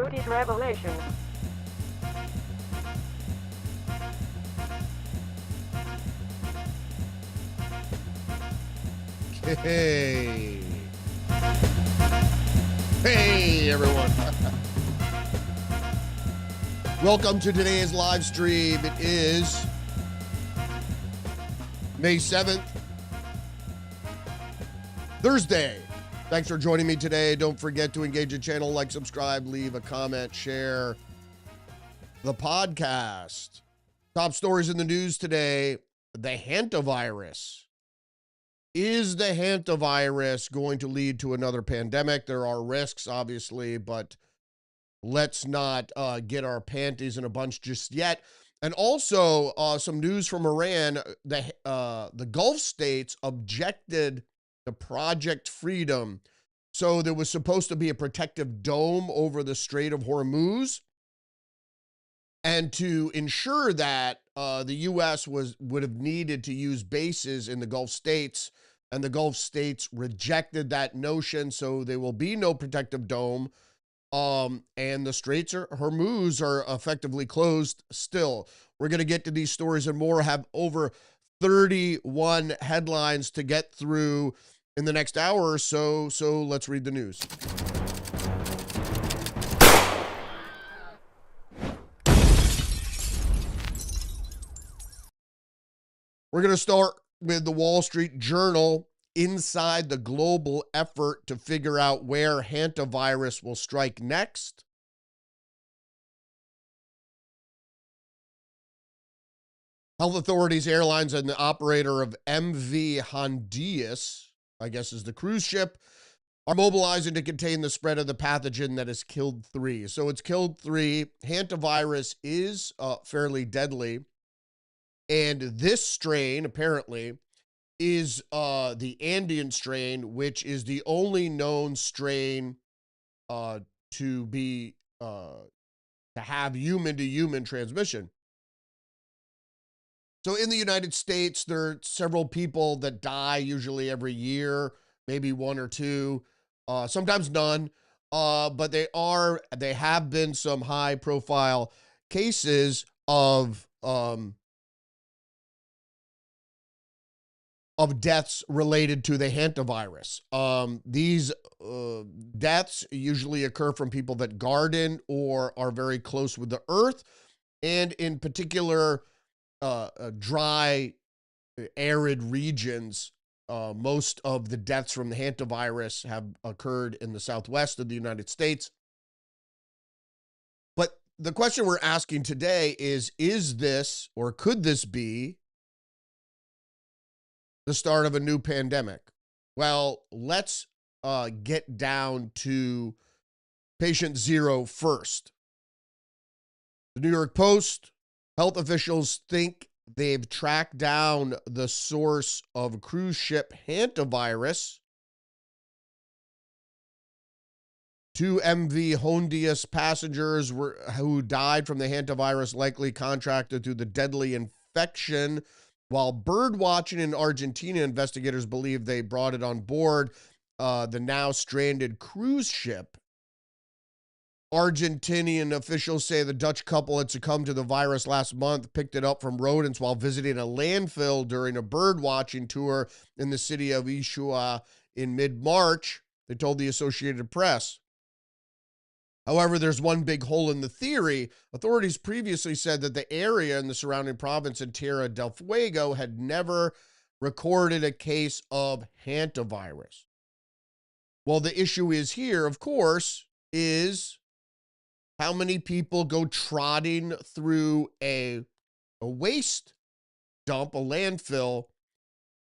Rooted Revelation. Hey. Hey, everyone. Welcome to today's live stream. It is May 7th, Thursday. Thanks for joining me today. Don't forget to engage the channel, like, subscribe, leave a comment, share the podcast. Top stories in the news today. The Hanta virus. Is the Hanta virus going to lead to another pandemic? There are risks, obviously, but let's not get our panties in a bunch just yet. And also, some news from Iran. The Gulf states objected to Project Freedom. So there was supposed to be a protective dome over the Strait of Hormuz. And to ensure that, the U.S. would have needed to use bases in the Gulf states, and the Gulf states rejected that notion, so there will be no protective dome. And the Straits of Hormuz are effectively closed still. We're going to get to these stories and more. Have over 31 headlines to get through in the next hour or so. So let's read the news. We're going to start with the Wall Street Journal. Inside the global effort to figure out where hantavirus will strike next. Health authorities, airlines, and the operator of MV Hondias, I guess is the cruise ship, are mobilizing to contain the spread of the pathogen that has killed 3. So it's killed 3. Hantavirus is fairly deadly. And this strain, apparently, is the Andean strain, which is the only known strain to have human-to-human transmission. So in the United States, there are several people that die usually every year, maybe 1 or 2, sometimes none. But they have been some high-profile cases of deaths related to the hantavirus. These deaths usually occur from people that garden or are very close with the earth, and in particular, dry, arid regions. Most of the deaths from the hantavirus have occurred in the southwest of the United States. But the question we're asking today is this, or could this be, the start of a new pandemic? Well, let's get down to patient 0 first. The New York Post, health officials think they've tracked down the source of cruise ship hantavirus. 2 MV Hondias passengers who died from the hantavirus likely contracted through the deadly infection. While bird watching in Argentina, investigators believe they brought it on board the now stranded cruise ship. Argentinian officials say the Dutch couple had succumbed to the virus last month, picked it up from rodents while visiting a landfill during a bird watching tour in the city of Ushuaia in mid-March, they told the Associated Press. However, there's one big hole in the theory. Authorities previously said that the area in the surrounding province in Tierra del Fuego had never recorded a case of hantavirus. Well, the issue is here, of course, is how many people go trotting through a waste dump, a landfill,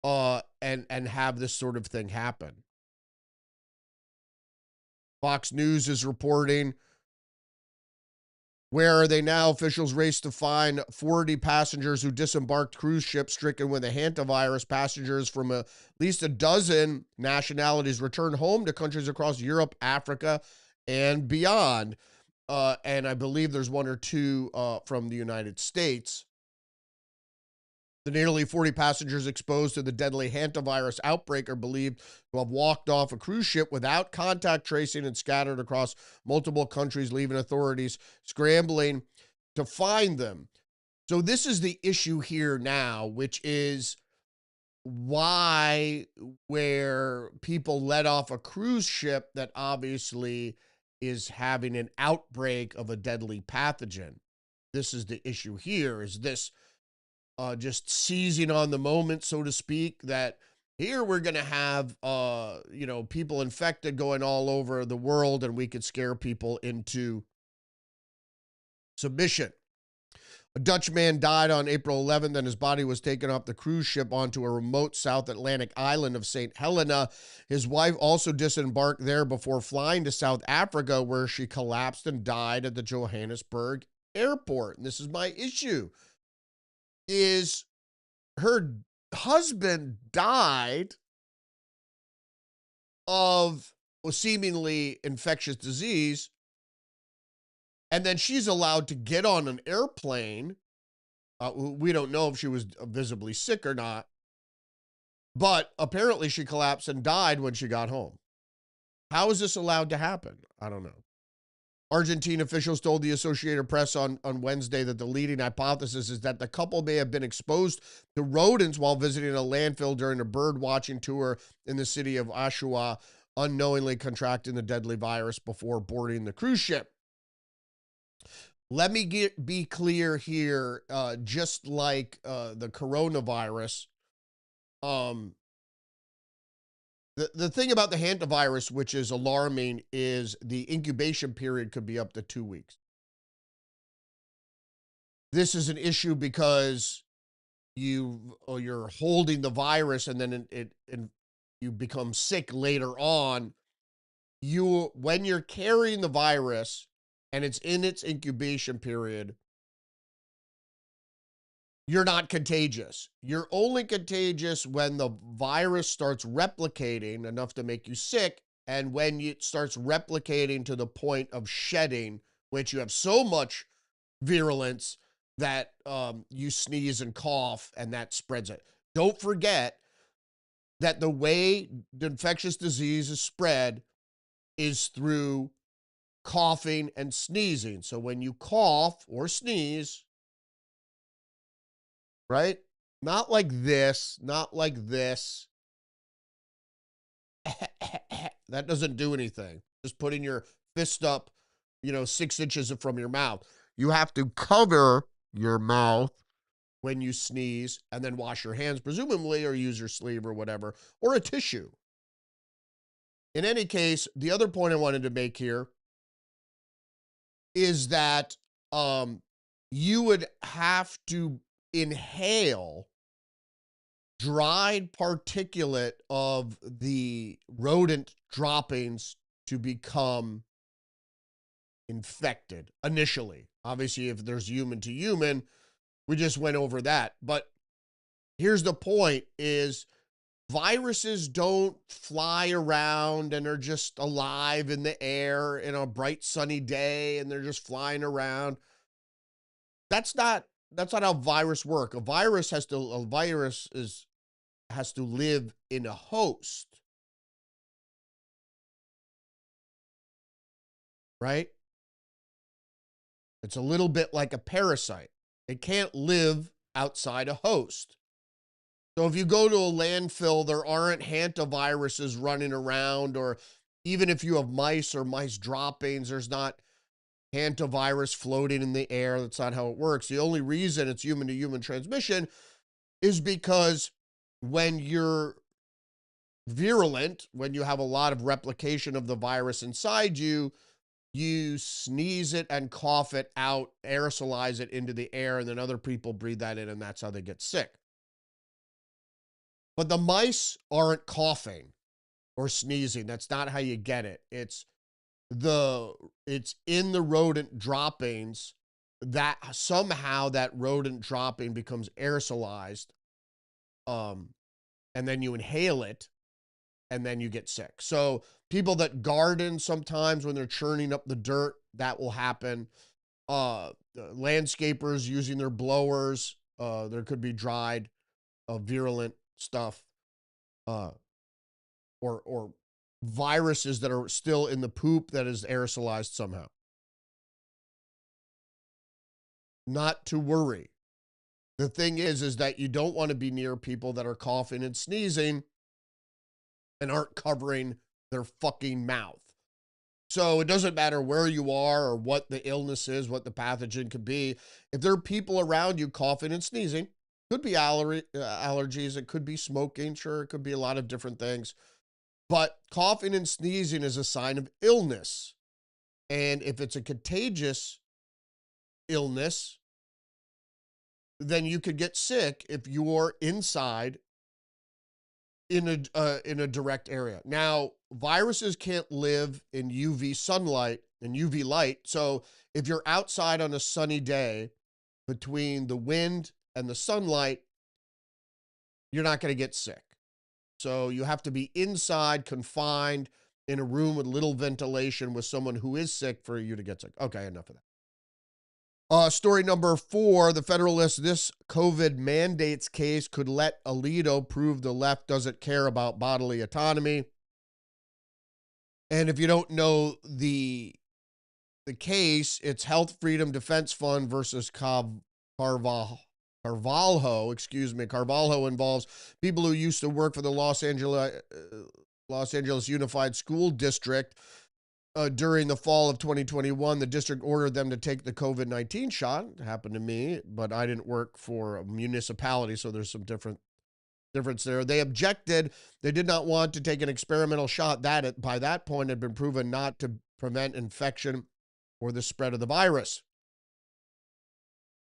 and have this sort of thing happen. Fox News is reporting, where are they now? Officials race to find 40 passengers who disembarked cruise ship stricken with a hantavirus. Passengers from at least a dozen nationalities returned home to countries across Europe, Africa, and beyond. And I believe there's 1 or 2 from the United States. The nearly 40 passengers exposed to the deadly hantavirus outbreak are believed to have walked off a cruise ship without contact tracing and scattered across multiple countries, leaving authorities scrambling to find them. So this is the issue here now, which is why, where people let off a cruise ship that obviously is having an outbreak of a deadly pathogen. This is the issue here. Is this just seizing on the moment, so to speak, that here we're going to have, people infected going all over the world and we could scare people into submission. A Dutch man died on April 11th, and his body was taken off the cruise ship onto a remote South Atlantic island of St. Helena. His wife also disembarked there before flying to South Africa, where she collapsed and died at the Johannesburg airport. And this is my issue, is her husband died of a seemingly infectious disease, and then she's allowed to get on an airplane. We don't know if she was visibly sick or not, but apparently she collapsed and died when she got home. How is this allowed to happen? I don't know. Argentine officials told the Associated Press on Wednesday that the leading hypothesis is that the couple may have been exposed to rodents while visiting a landfill during a bird watching tour in the city of Ushuaia, unknowingly contracting the deadly virus before boarding the cruise ship. Let me be clear here, just like the coronavirus, the thing about the hantavirus, which is alarming, is the incubation period could be up to 2 weeks. This is an issue because you're holding the virus, and then you become sick later on. When you're carrying the virus and it's in its incubation period, you're not contagious. You're only contagious when the virus starts replicating enough to make you sick, and when it starts replicating to the point of shedding, which you have so much virulence that you sneeze and cough, and that spreads it. Don't forget that the way the infectious disease is spread is through coughing and sneezing. So when you cough or sneeze, right? Not like this, not like this. That doesn't do anything. Just putting your fist up, 6 inches from your mouth. You have to cover your mouth when you sneeze and then wash your hands, presumably, or use your sleeve or whatever, or a tissue. In any case, the other point I wanted to make here is that you would have to inhale dried particulate of the rodent droppings to become infected initially. Obviously, if there's human to human, we just went over that. But here's the point, is viruses don't fly around and are just alive in the air in a bright sunny day and they're just flying around. That's not how virus work. A virus has to live in a host. Right? It's a little bit like a parasite. It can't live outside a host. So if you go to a landfill, there aren't hantaviruses running around, or even if you have mice or mice droppings, there's not hantavirus floating in the air. That's not how it works. The only reason it's human to human transmission is because when you're virulent, when you have a lot of replication of the virus inside you, you sneeze it and cough it out, aerosolize it into the air, and then other people breathe that in, and that's how they get sick. But the mice aren't coughing or sneezing. That's not how you get it. It's in the rodent droppings that somehow that rodent dropping becomes aerosolized, and then you inhale it, and then you get sick. So people that garden, sometimes when they're churning up the dirt, that will happen. Landscapers using their blowers, There could be dried, virulent stuff, uh, or viruses that are still in the poop that is aerosolized somehow. Not to worry. The thing is that you don't want to be near people that are coughing and sneezing and aren't covering their fucking mouth. So it doesn't matter where you are or what the illness is, what the pathogen could be. If there are people around you coughing and sneezing, could be allergies, it could be smoking, sure, it could be a lot of different things. But coughing and sneezing is a sign of illness. And if it's a contagious illness, then you could get sick if you're inside in a direct area. Now, viruses can't live in UV sunlight and UV light. So if you're outside on a sunny day between the wind and the sunlight, you're not going to get sick. So you have to be inside, confined in a room with little ventilation with someone who is sick for you to get sick. Okay, enough of that. Story number 4, the Federalist, this COVID mandates case could let Alito prove the left doesn't care about bodily autonomy. And if you don't know the case, it's Health Freedom Defense Fund versus Carvalho. Carvalho involves people who used to work for the Los Angeles Unified School District. During the fall of 2021, the district ordered them to take the COVID-19 shot. It happened to me, but I didn't work for a municipality, so there's some difference there. They objected. They did not want to take an experimental shot that, by that point, had been proven not to prevent infection or the spread of the virus.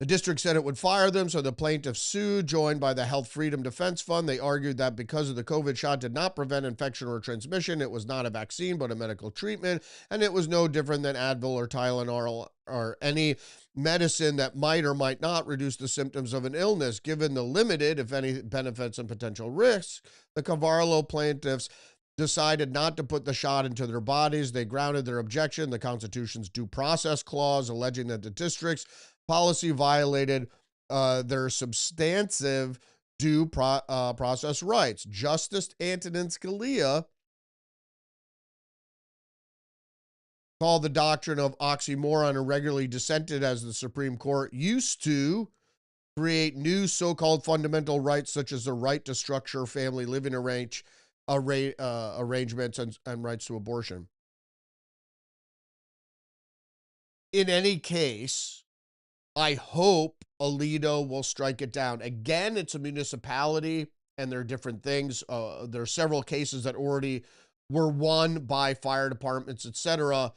The district said it would fire them, so the plaintiffs sued, joined by the Health Freedom Defense Fund. They argued that because of the COVID shot did not prevent infection or transmission, it was not a vaccine but a medical treatment, and it was no different than Advil or Tylenol or any medicine that might or might not reduce the symptoms of an illness. Given the limited, if any, benefits and potential risks, the Carvalho plaintiffs decided not to put the shot into their bodies. They grounded their objection, the Constitution's due process clause, alleging that the district's policy violated their substantive due process rights. Justice Antonin Scalia called the doctrine of oxymoron and regularly dissented as the Supreme Court used to create new so-called fundamental rights such as the right to structure family living arrangements and rights to abortion. In any case, I hope Alito will strike it down. Again, it's a municipality, and there are different things. There are several cases that already were won by fire departments, etc.,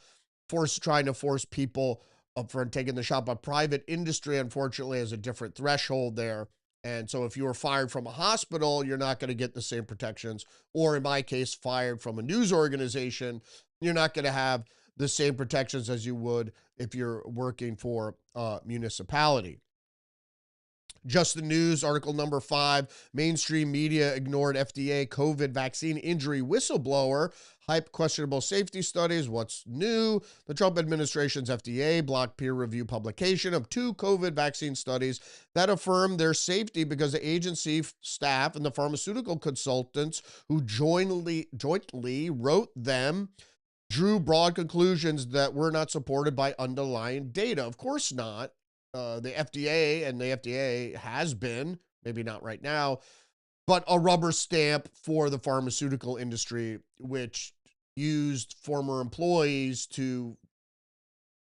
trying to force people up for taking the shot. But private industry, unfortunately, has a different threshold there. And so if you were fired from a hospital, you're not going to get the same protections. Or in my case, fired from a news organization, you're not going to have the same protections as you would if you're working for a municipality. Just the News, article number 5, mainstream media ignored FDA COVID vaccine injury whistleblower, hype questionable safety studies. What's new? The Trump administration's FDA blocked peer review publication of 2 COVID vaccine studies that affirmed their safety because the agency staff and the pharmaceutical consultants who jointly wrote them drew broad conclusions that were not supported by underlying data. Of course not. The FDA has been, maybe not right now, but a rubber stamp for the pharmaceutical industry, which used former employees to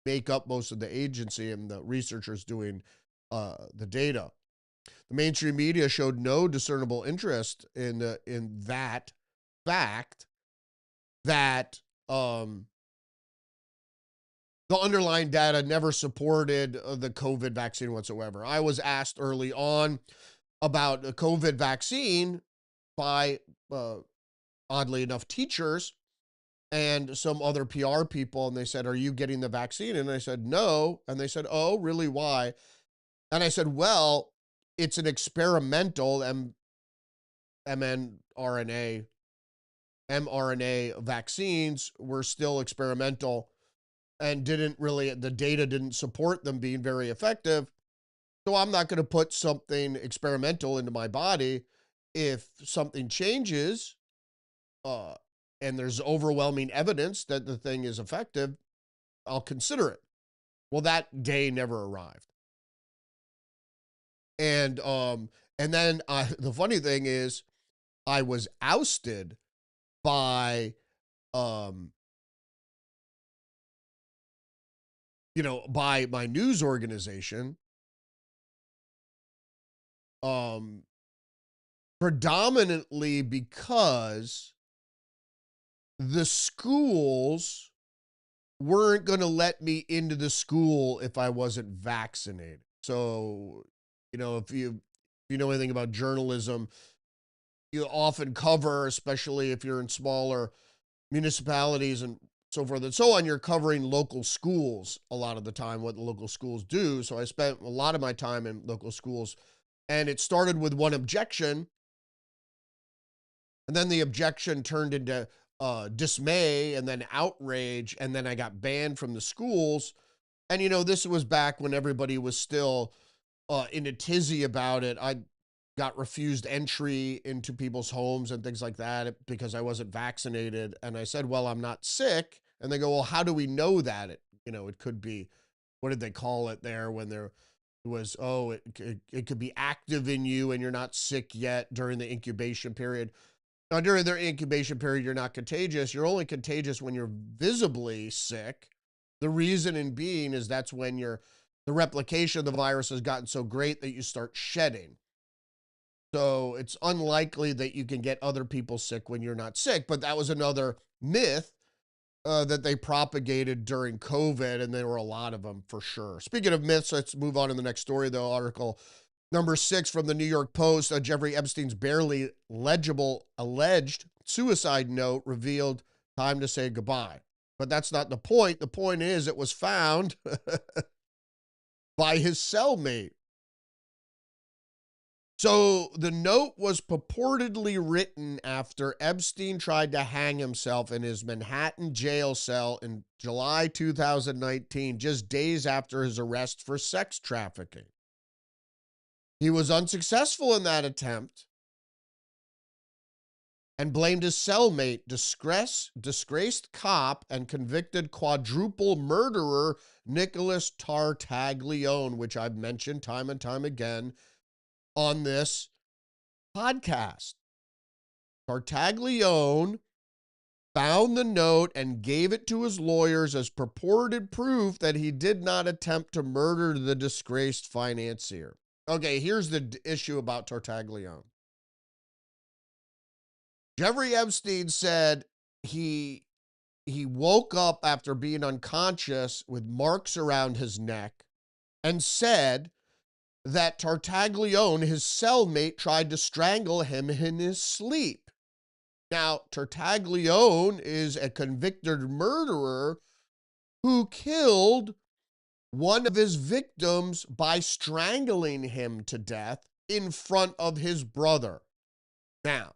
make up most of the agency and the researchers doing the data. The mainstream media showed no discernible interest in that fact that the underlying data never supported the COVID vaccine whatsoever. I was asked early on about the COVID vaccine by, oddly enough, teachers and some other PR people, and they said, "Are you getting the vaccine?" And I said, "No." And they said, "Oh, really? Why?" And I said, "Well, it's an experimental mRNA vaccines were still experimental and the data didn't support them being very effective. So I'm not going to put something experimental into my body. If something changes, uh, and there's overwhelming evidence that the thing is effective, I'll consider it. Well, that day never arrived. And then the funny thing is, I was ousted by um by my news organization, um predominantly because the schools weren't going to let me into the school if I wasn't vaccinated. So, if you know anything about journalism, you often cover, especially if you're in smaller municipalities and so forth and so on, you're covering local schools a lot of the time, what the local schools do. So I spent a lot of my time in local schools, and it started with one objection, and then the objection turned into dismay and then outrage, and then I got banned from the schools. And this was back when everybody was still in a tizzy about it. I got refused entry into people's homes and things like that because I wasn't vaccinated. And I said, well, I'm not sick. And they go, well, how do we know that? It could be, what did they call it there when there was, oh, it could be active in you and you're not sick yet during the incubation period. Now, during their incubation period, you're not contagious. You're only contagious when you're visibly sick. The reason in being is that's when the replication of the virus has gotten so great that you start shedding. So it's unlikely that you can get other people sick when you're not sick. But that was another myth that they propagated during COVID, and there were a lot of them for sure. Speaking of myths, let's move on to the next story, though. Article number 6 from the New York Post, Jeffrey Epstein's barely legible alleged suicide note revealed, time to say goodbye. But that's not the point. The point is it was found by his cellmate. So the note was purportedly written after Epstein tried to hang himself in his Manhattan jail cell in July 2019, just days after his arrest for sex trafficking. He was unsuccessful in that attempt and blamed his cellmate, disgraced cop and convicted quadruple murderer Nicholas Tartaglione, which I've mentioned time and time again on this podcast. Tartaglione found the note and gave it to his lawyers as purported proof that he did not attempt to murder the disgraced financier. Okay, here's the issue about Tartaglione. Jeffrey Epstein said he woke up after being unconscious with marks around his neck and said that Tartaglione, his cellmate, tried to strangle him in his sleep. Now, Tartaglione is a convicted murderer who killed one of his victims by strangling him to death in front of his brother. Now,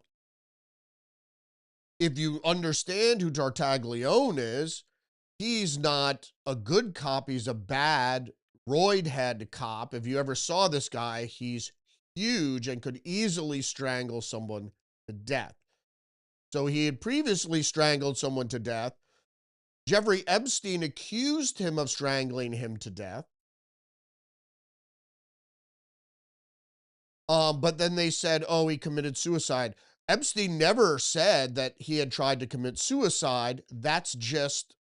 if you understand who Tartaglione is, he's not a good cop. He's a bad roid head cop. If you ever saw this guy, he's huge and could easily strangle someone to death. So he had previously strangled someone to death. Jeffrey Epstein accused him of strangling him to death. But then they said, oh, he committed suicide. Epstein never said that he had tried to commit suicide. That's just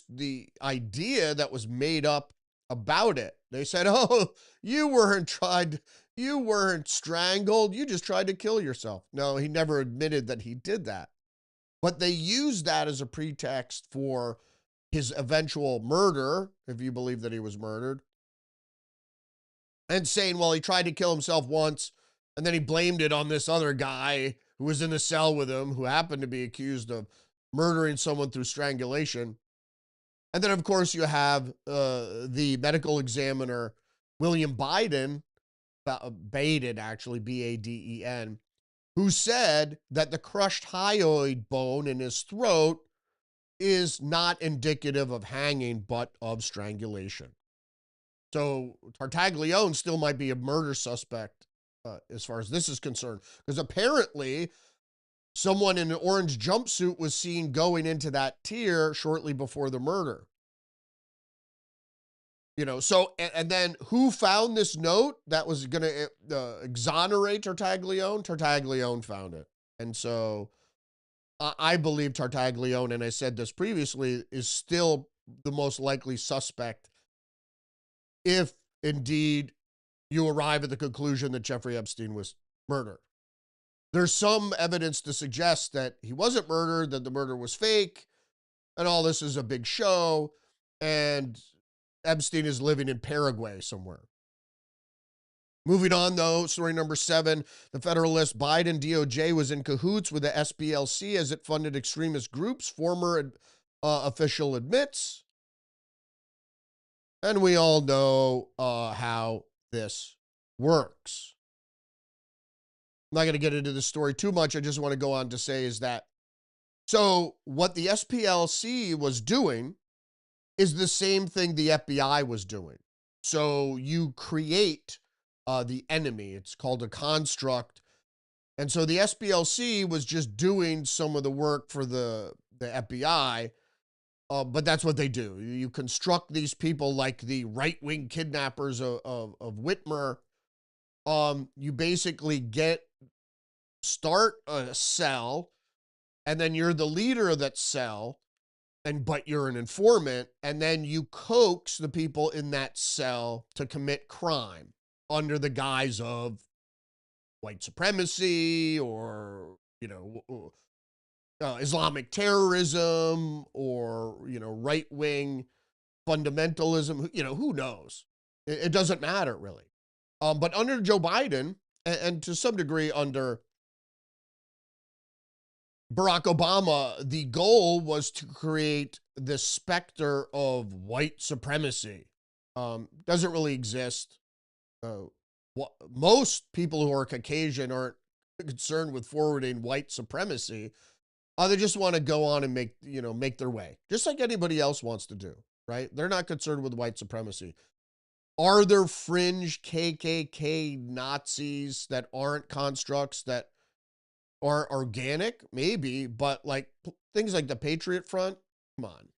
the idea that was made up about it. They said, oh, you weren't strangled. You just tried to kill yourself. No, he never admitted that he did that. But they used that as a pretext for his eventual murder, if you believe that he was murdered, and saying, well, he tried to kill himself once, and then he blamed it on this other guy who was in the cell with him, who happened to be accused of murdering someone through strangulation. And then, of course, you have the medical examiner, William Baden, actually, Baden, who said that the crushed hyoid bone in his throat is not indicative of hanging, but of strangulation. So Tartaglione still might be a murder suspect as far as this is concerned, because apparently someone in an orange jumpsuit was seen going into that tier shortly before the murder. You know, so, and then who found this note that was going to exonerate Tartaglione? Tartaglione found it. And so I believe Tartaglione, and I said this previously, is still the most likely suspect if indeed you arrive at the conclusion that Jeffrey Epstein was murdered. There's some evidence to suggest that he wasn't murdered, that the murder was fake, and all this is a big show, and Epstein is living in Paraguay somewhere. Moving on, though, story number 7, the Federalist Biden DOJ was in cahoots with the SPLC as it funded extremist groups, former official admits. And we all know how this works. I'm not going to get into the story too much. I just want to go on to say is that, so what the SPLC was doing is the same thing the FBI was doing. So you create the enemy. It's called a construct. And so the SPLC was just doing some of the work for the FBI, but that's what they do. You construct these people like the right-wing kidnappers of Whitmer. You basically start a cell, and then you're the leader of that cell, but you're an informant, and then you coax the people in that cell to commit crime under the guise of white supremacy or, Islamic terrorism or, right-wing fundamentalism. Who knows? It doesn't matter really. But under Joe Biden, and to some degree under Barack Obama, the goal was to create this specter of white supremacy. Doesn't really exist. Most people who are Caucasian aren't concerned with forwarding white supremacy. They just want to go on and make their way, just like anybody else wants to do, right? They're not concerned with white supremacy. Are there fringe KKK Nazis that aren't constructs, that are organic? Maybe, but like things like the Patriot Front, come on.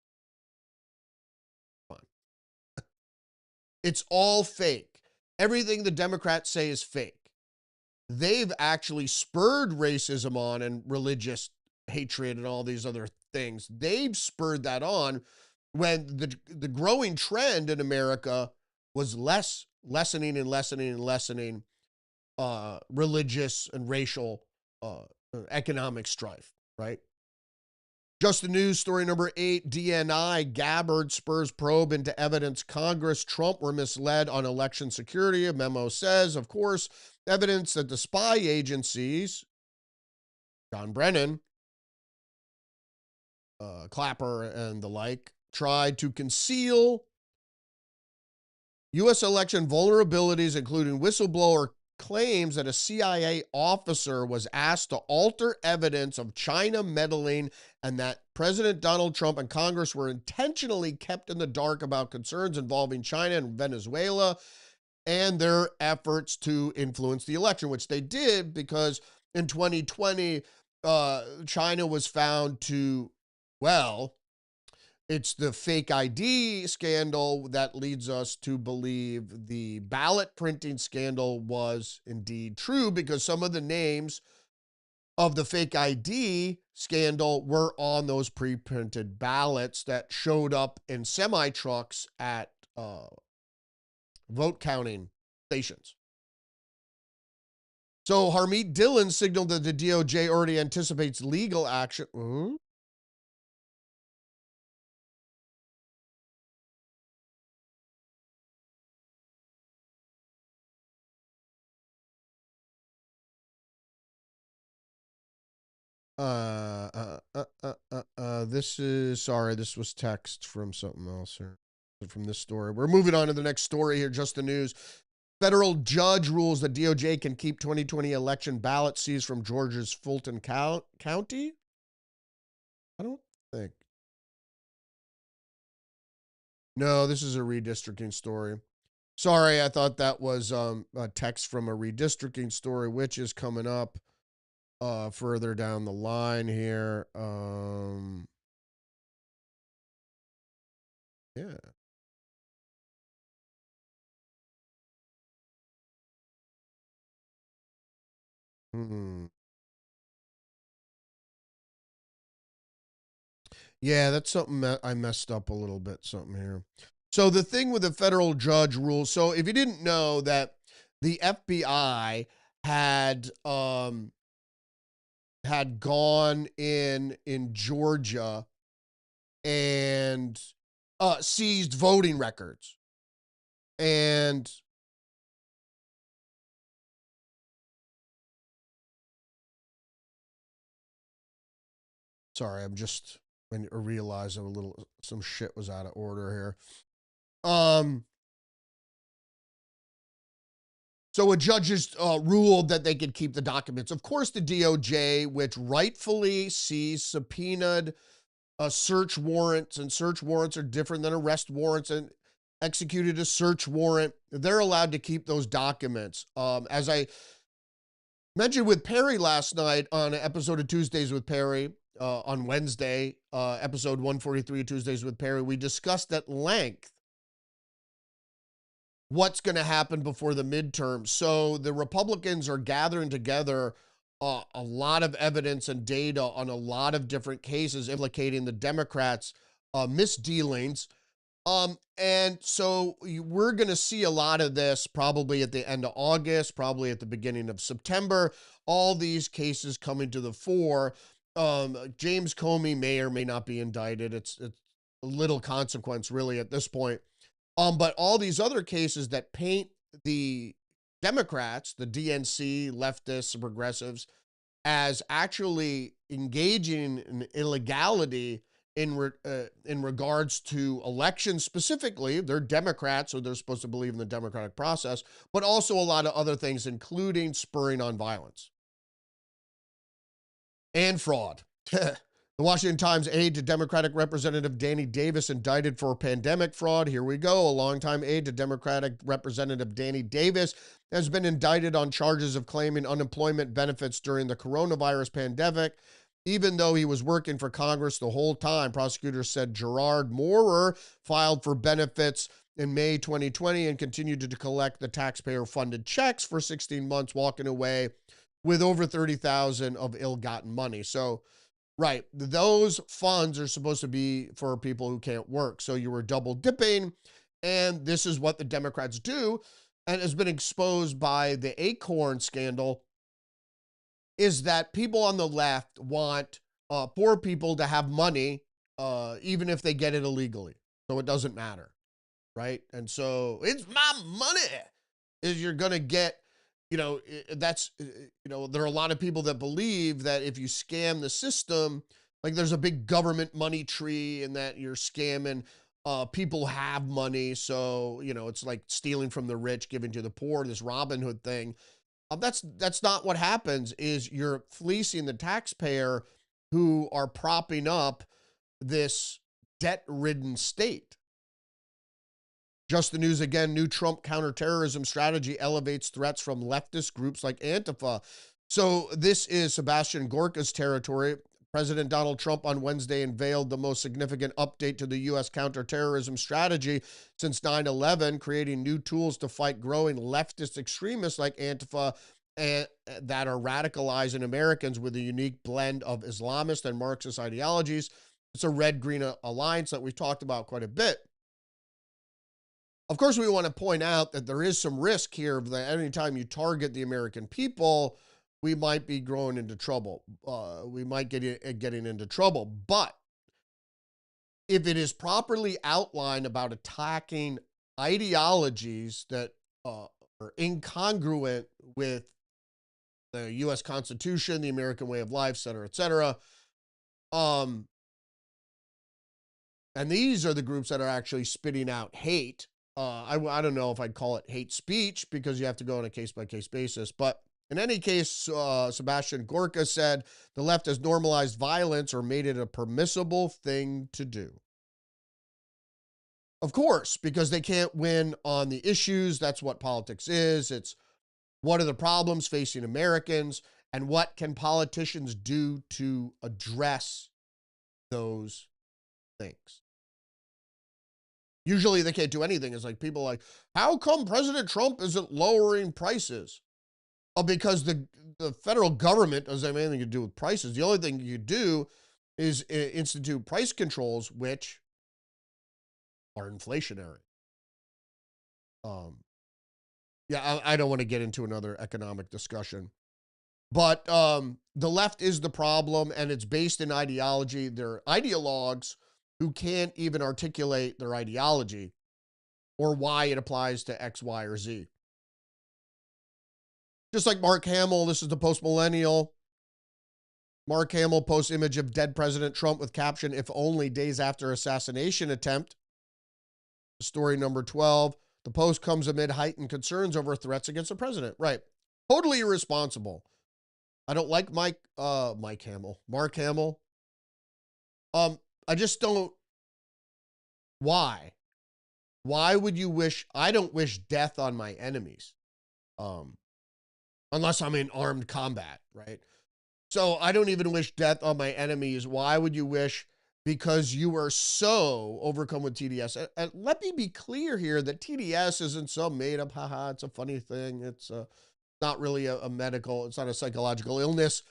It's all fake. Everything the Democrats say is fake. They've actually spurred racism on and religious hatred and all these other things. They've spurred that on when the growing trend in America was lessening religious and racial economic strife, right? Just the news, story number 8, DNI, Gabbard spurs probe into evidence Congress, Trump were misled on election security. A memo says, of course, evidence that the spy agencies, John Brennan, Clapper, and the like, tried to conceal U.S. election vulnerabilities, including whistleblower claims that a CIA officer was asked to alter evidence of China meddling and that President Donald Trump and Congress were intentionally kept in the dark about concerns involving China and Venezuela and their efforts to influence the election, which they did because in 2020, China was found to, well, it's the fake ID scandal that leads us to believe the ballot printing scandal was indeed true, because some of the names of the fake ID scandal were on those pre-printed ballots that showed up in semi-trucks at vote counting stations. So Harmeet Dillon signaled that the DOJ already anticipates legal action. This was text from something else here, from this story. We're moving on to the next story here, just the news. Federal judge rules that DOJ can keep 2020 election ballot seized from Georgia's Fulton County. I don't think. No, this is a redistricting story. Sorry, I thought that was a text from a redistricting story, which is coming up further down the line here. Yeah. Hmm. Yeah, that's something that I messed up a little bit, something here. So the thing with the federal judge rules, so if you didn't know that the FBI had gone in Georgia and seized voting records. And sorry, I'm just when I realized some shit was out of order here. So a judge just ruled that they could keep the documents. Of course, the DOJ, which rightfully sees subpoenaed search warrants, and search warrants are different than arrest warrants, and executed a search warrant, they're allowed to keep those documents. As I mentioned with Perry last night on an episode of Tuesdays with Perry, on Wednesday, episode 143 of Tuesdays with Perry, we discussed at length what's going to happen before the midterms. So the Republicans are gathering together a lot of evidence and data on a lot of different cases implicating the Democrats' misdealings. And so we're going to see a lot of this probably at the end of August, probably at the beginning of September, all these cases coming to the fore. James Comey may or may not be indicted. It's little consequence really at this point. But all these other cases that paint the Democrats, the DNC, leftists, progressives, as actually engaging in illegality in regards to elections specifically. They're Democrats, so they're supposed to believe in the democratic process, but also a lot of other things, including spurring on violence and fraud. The Washington Times aide to Democratic Representative Danny Davis indicted for pandemic fraud. Here we go. A longtime aide to Democratic Representative Danny Davis has been indicted on charges of claiming unemployment benefits during the coronavirus pandemic. Even though he was working for Congress the whole time, prosecutors said Gerard Moorer filed for benefits in May 2020 and continued to collect the taxpayer-funded checks for 16 months, walking away with over $30,000 of ill-gotten money. So, right, those funds are supposed to be for people who can't work. So you were double dipping, and this is what the Democrats do, and has been exposed by the Acorn scandal, is that people on the left want poor people to have money, even if they get it illegally. So it doesn't matter, right? And so it's my money. Is you're gonna get, that's there are a lot of people that believe that if you scam the system, like there's a big government money tree, and that you're scamming. People have money, so it's like stealing from the rich, giving to the poor. This Robin Hood thing. That's not what happens. Is you're fleecing the taxpayer, who are propping up this debt-ridden state. Just the news again, new Trump counterterrorism strategy elevates threats from leftist groups like Antifa. So this is Sebastian Gorka's territory. President Donald Trump on Wednesday unveiled the most significant update to the U.S. counterterrorism strategy since 9/11, creating new tools to fight growing leftist extremists like Antifa and that are radicalizing Americans with a unique blend of Islamist and Marxist ideologies. It's a red-green alliance that we've talked about quite a bit. Of course, we want to point out that there is some risk here that anytime you target the American people, we might be growing into trouble. We might getting into trouble. But if it is properly outlined about attacking ideologies that are incongruent with the U.S. Constitution, the American way of life, et cetera, and these are the groups that are actually spitting out hate. I don't know if I'd call it hate speech, because you have to go on a case-by-case basis. But in any case, Sebastian Gorka said the left has normalized violence or made it a permissible thing to do. Of course, because they can't win on the issues. That's what politics is. It's what are the problems facing Americans and what can politicians do to address those things. Usually they can't do anything. It's like people are like, how come President Trump isn't lowering prices? Oh, because the federal government doesn't have anything to do with prices. The only thing you do is institute price controls, which are inflationary. Um, yeah, I don't want to get into another economic discussion, but the left is the problem, and it's based in ideology. They're ideologues who can't even articulate their ideology or why it applies to X, Y, or Z. Just like Mark Hamill, this is the post-millennial. Mark Hamill posts image of dead President Trump with caption, if only days after assassination attempt. Story number 12. The post comes amid heightened concerns over threats against the president. Right. Totally irresponsible. I don't like Mark Hamill. I just don't. Why? Why would you wish? I don't wish death on my enemies. Unless I'm in armed combat, right? So I don't even wish death on my enemies. Why would you wish? Because you are so overcome with TDS. And let me be clear here that TDS isn't some made up, haha, it's a funny thing. It's not really a medical, it's not a psychological illness,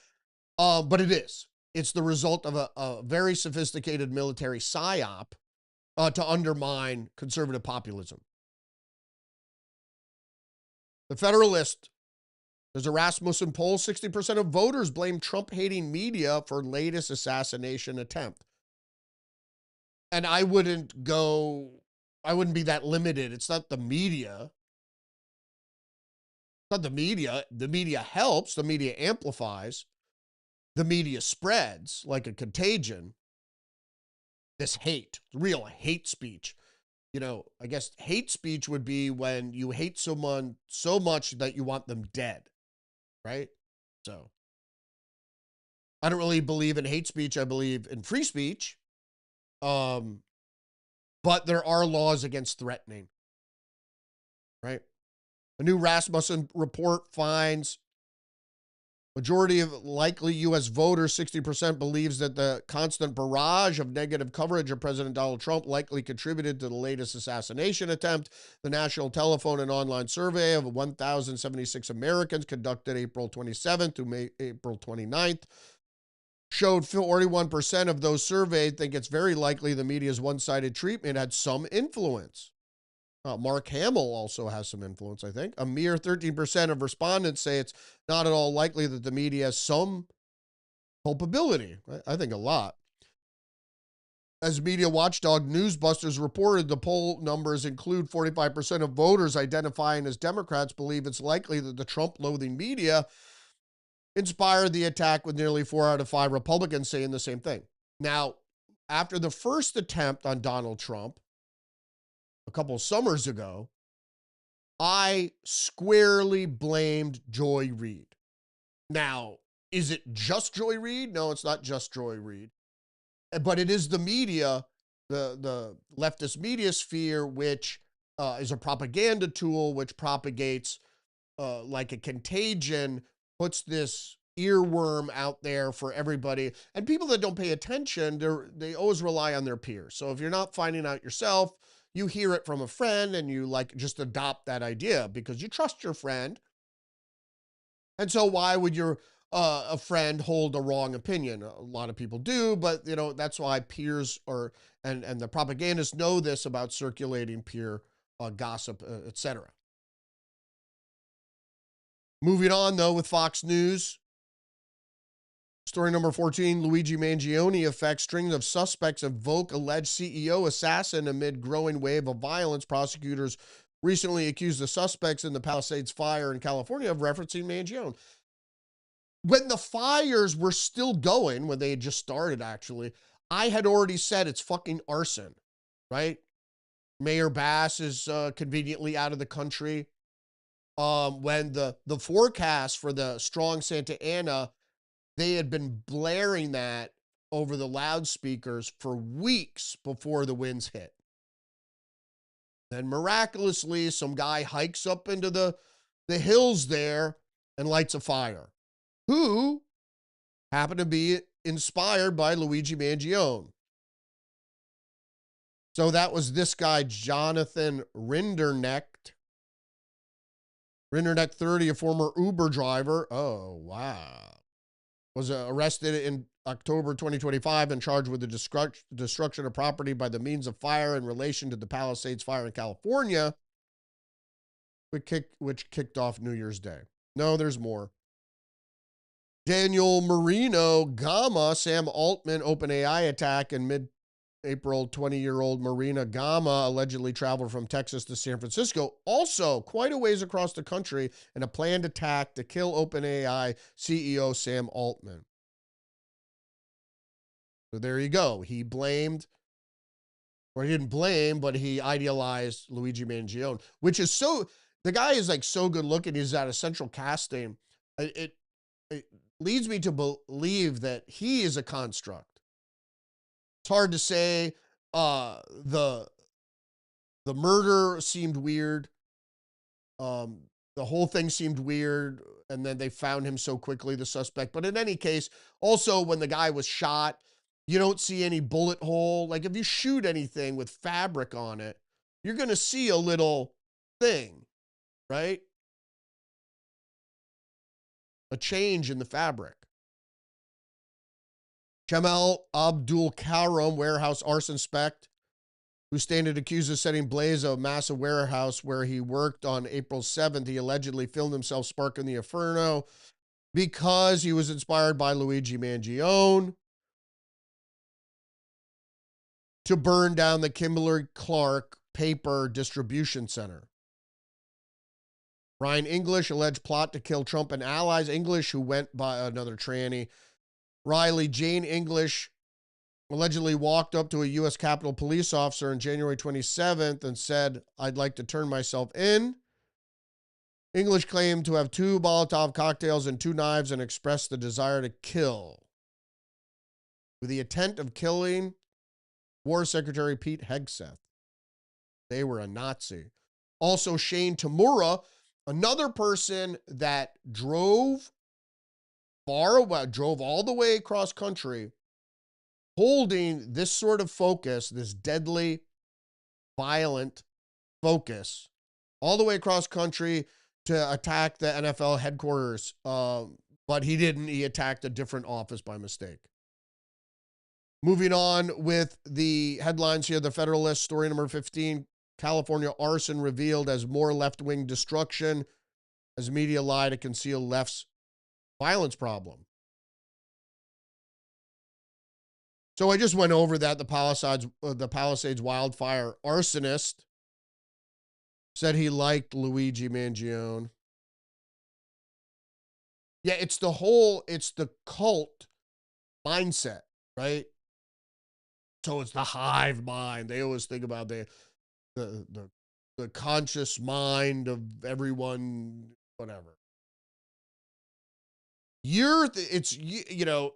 but it is. It's the result of a very sophisticated military psyop to undermine conservative populism. The Federalist, there's a Rasmussen poll, 60% of voters blame Trump-hating media for latest assassination attempt. And I wouldn't be that limited. It's not the media. It's not the media. The media helps. The media amplifies. The media spreads like a contagion. This hate, real hate speech. You know, I guess hate speech would be when you hate someone so much that you want them dead, right? So I don't really believe in hate speech. I believe in free speech. But there are laws against threatening, right? A new Rasmussen report finds majority of likely U.S. voters, 60%, believes that the constant barrage of negative coverage of President Donald Trump likely contributed to the latest assassination attempt. The National Telephone and Online Survey of 1,076 Americans conducted April 27th through April 29th showed 41% of those surveyed think it's very likely the media's one-sided treatment had some influence. Mark Hamill also has some influence, I think. A mere 13% of respondents say it's not at all likely that the media has some culpability. I think a lot. As media watchdog Newsbusters reported, the poll numbers include 45% of voters identifying as Democrats believe it's likely that the Trump-loathing media inspired the attack, with nearly 4 out of 5 Republicans saying the same thing. Now, after the first attempt on Donald Trump, a couple summers ago, I squarely blamed Joy Reid. Now, is it just Joy Reid? No, it's not just Joy Reid. But it is the media, the leftist media sphere, which is a propaganda tool, which propagates like a contagion, puts this earworm out there for everybody. And people that don't pay attention, they always rely on their peers. So if you're not finding out yourself, you hear it from a friend and you like just adopt that idea because you trust your friend. And so why would your a friend hold a wrong opinion? A lot of people do, but you know, that's why peers and the propagandists know this about circulating peer gossip, etc. Moving on though with Fox News. Story number 14, Luigi Mangione affects string of suspects invoke alleged CEO assassin amid growing wave of violence. Prosecutors recently accused the suspects in the Palisades fire in California of referencing Mangione. When the fires were still going, when they had just started actually, I had already said it's fucking arson, right? Mayor Bass is conveniently out of the country. When the forecast for the strong Santa Ana, they had been blaring that over the loudspeakers for weeks before the winds hit. And miraculously, some guy hikes up into the hills there and lights a fire. Who happened to be inspired by Luigi Mangione. So that was this guy, Jonathan Rinderknecht. Rinderknecht, 30, a former Uber driver. Oh, wow. Was arrested in October 2025 and charged with the destruction of property by the means of fire in relation to the Palisades fire in California, which kicked off New Year's Day. No, there's more. Daniel Marino Gama, Sam Altman OpenAI attack in mid-April. 20-year-old Marina Gama allegedly traveled from Texas to San Francisco, also quite a ways across the country, in a planned attack to kill OpenAI CEO Sam Altman. So there you go. He blamed, or he didn't blame, but he idealized Luigi Mangione, which is so, the guy is like so good looking. He's at a central casting. It leads me to believe that he is a construct. It's hard to say. The murder seemed weird. The whole thing seemed weird, and then they found him so quickly, the suspect. But in any case, also when the guy was shot, you don't see any bullet hole. Like if you shoot anything with fabric on it, you're going to see a little thing, right? A change in the fabric. Jamal Abdul Karam, warehouse arson suspect, who standing accused of setting blaze a massive warehouse where he worked on April 7th. He allegedly filmed himself sparking the inferno because he was inspired by Luigi Mangione to burn down the Kimberly-Clark paper distribution center. Ryan English, alleged plot to kill Trump and allies. English, who went by another tranny. Riley Jane English allegedly walked up to a U.S. Capitol police officer on January 27th and said, "I'd like to turn myself in." English claimed to have 2 Molotov cocktails and 2 knives and expressed the desire to kill, with the intent of killing War Secretary Pete Hegseth. They were a Nazi. Also, Shane Tamura, another person that drove all the way across country, holding this sort of focus, this deadly, violent focus, all the way across country to attack the NFL headquarters. But he didn't. He attacked a different office by mistake. Moving on with the headlines here, the Federalist, story number 15, California arson revealed as more left-wing destruction as media lie to conceal left's violence problem. So I just went over that. The Palisades wildfire arsonist said he liked Luigi Mangione. Yeah, it's the cult mindset, right? So it's the hive mind. They always think about the conscious mind of everyone, whatever. It's you know,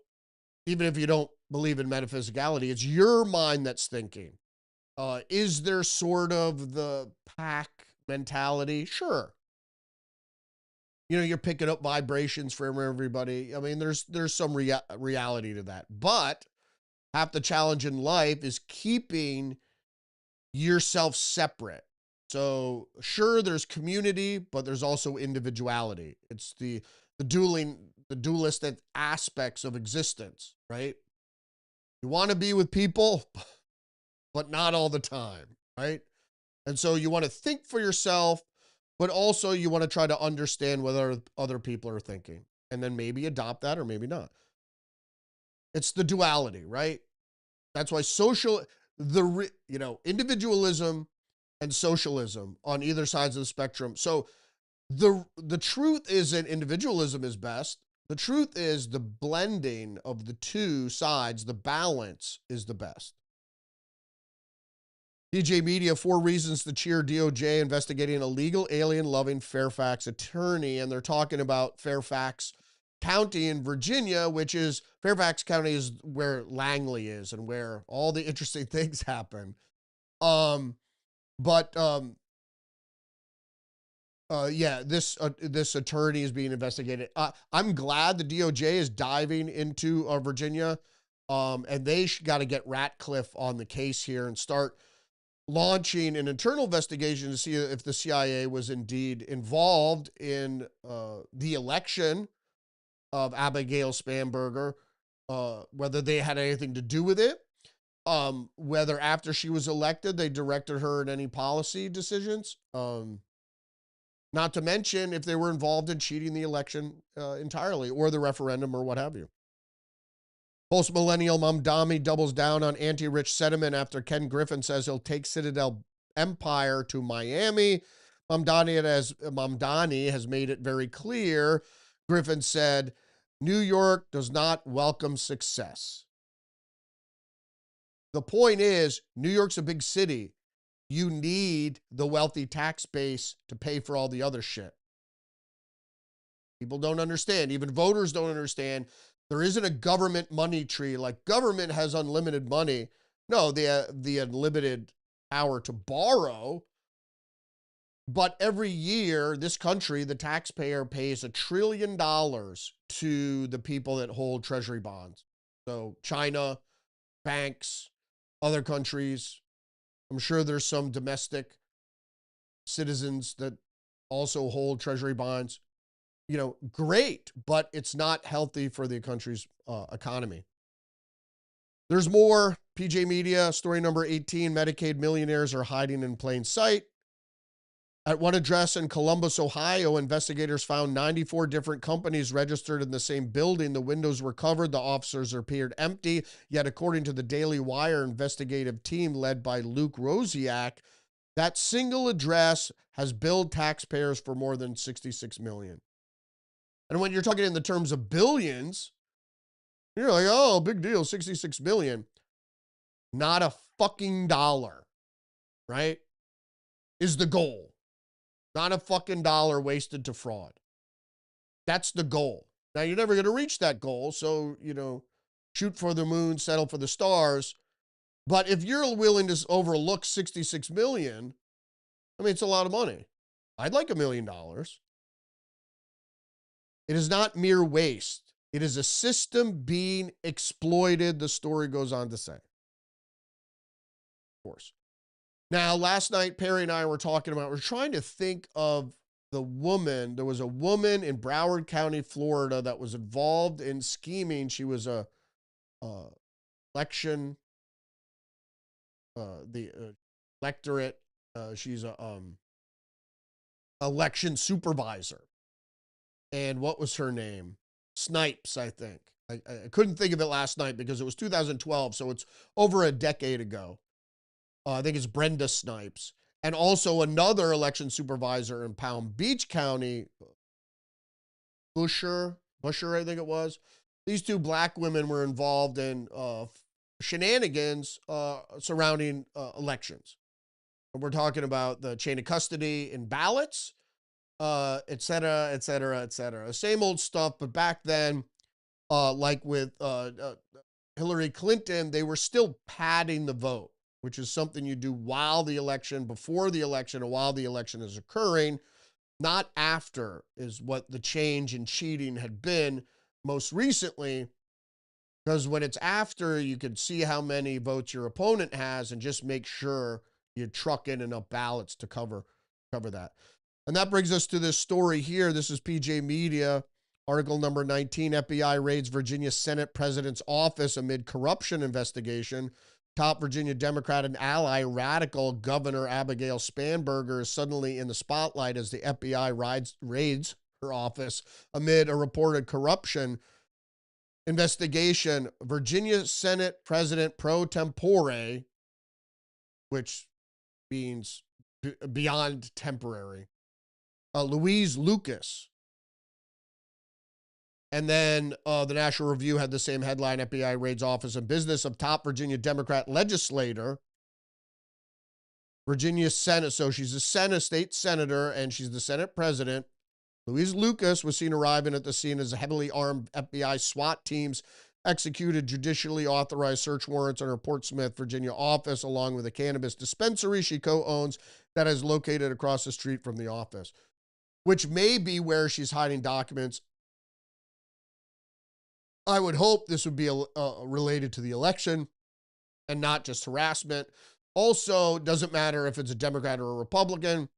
even if you don't believe in metaphysicality, it's your mind that's thinking. Is there sort of the pack mentality? Sure. You know, you're picking up vibrations from everybody. I mean, there's some reality to that. But half the challenge in life is keeping yourself separate. So sure, there's community, but there's also individuality. It's the dualistic aspects of existence, right? You want to be with people, but not all the time, right? And so you want to think for yourself, but also you want to try to understand what other people are thinking, and then maybe adopt that or maybe not. It's the duality, right? That's why individualism and socialism on either sides of the spectrum. So the truth isn't individualism is best. The truth is the blending of the two sides, the balance is the best. DJ Media, 4 reasons to cheer DOJ investigating illegal alien-loving Fairfax attorney. And they're talking about Fairfax County in Virginia, which is, Fairfax County is where Langley is and where all the interesting things happen. But yeah, this attorney is being investigated. I'm glad the DOJ is diving into Virginia, and they got to get Ratcliffe on the case here and start launching an internal investigation to see if the CIA was indeed involved in the election of Abigail Spanberger, whether they had anything to do with it, whether after she was elected they directed her in any policy decisions. Not to mention if they were involved in cheating the election entirely or the referendum or what have you. Post-millennial Mamdani doubles down on anti-rich sentiment after Ken Griffin says he'll take Citadel Empire to Miami. Mamdani has made it very clear. Griffin said, New York does not welcome success. The point is, New York's a big city. You need the wealthy tax base to pay for all the other shit. People don't understand. Even voters don't understand. There isn't a government money tree. Like government has unlimited money. No, the unlimited power to borrow. But every year, this country, the taxpayer pays $1 trillion to the people that hold treasury bonds. So China, banks, other countries. I'm sure there's some domestic citizens that also hold treasury bonds. You know, great, but it's not healthy for the country's economy. There's more. PJ Media, story number 18, Medicaid millionaires are hiding in plain sight. At one address in Columbus, Ohio, investigators found 94 different companies registered in the same building. The windows were covered. The officers appeared empty. Yet, according to the Daily Wire investigative team led by Luke Rosiak, that single address has billed taxpayers for more than $66 million. And when you're talking in the terms of billions, you're like, oh, big deal, $66 million. Not a fucking dollar, right, is the goal. Not a fucking dollar wasted to fraud. That's the goal. Now, you're never going to reach that goal, so, you know, shoot for the moon, settle for the stars. But if you're willing to overlook $66 million, I mean, it's a lot of money. I'd like $1 million. It is not mere waste. It is a system being exploited, the story goes on to say. Of course. Now, last night, Perry and I were talking about, we're trying to think of the woman. There was a woman in Broward County, Florida that was involved in scheming. She was the electorate. She's a election supervisor. And what was her name? Snipes, I think. I couldn't think of it last night because it was 2012, so it's over a decade ago. I think it's Brenda Snipes. And also another election supervisor in Palm Beach County, Busher, I think it was. These two black women were involved in shenanigans surrounding elections. And we're talking about the chain of custody and ballots, et cetera, et cetera, et cetera. Same old stuff, but back then, like with Hillary Clinton, they were still padding the vote, which is something you do while the election, before the election, and while the election is occurring, not after, is what the change in cheating had been most recently. Because when it's after, you can see how many votes your opponent has and just make sure you truck in enough ballots to cover that. And that brings us to this story here. This is PJ Media, article number 19, FBI raids Virginia Senate President's office amid corruption investigation. Top Virginia Democrat and ally radical Governor Abigail Spanberger is suddenly in the spotlight as the FBI raids her office amid a reported corruption investigation. Virginia Senate President pro tempore, which means beyond temporary, Louise Lucas. And then the National Review had the same headline, FBI raids office and business of top Virginia Democrat legislator. Virginia Senate, so she's a state senator, and she's the Senate president. Louise Lucas was seen arriving at the scene as heavily armed FBI SWAT teams executed judicially authorized search warrants on her Portsmouth, Virginia office, along with a cannabis dispensary she co-owns that is located across the street from the office, which may be where she's hiding documents. I would hope this would be related to the election and not just harassment. Also, doesn't matter if it's a Democrat or a Republican.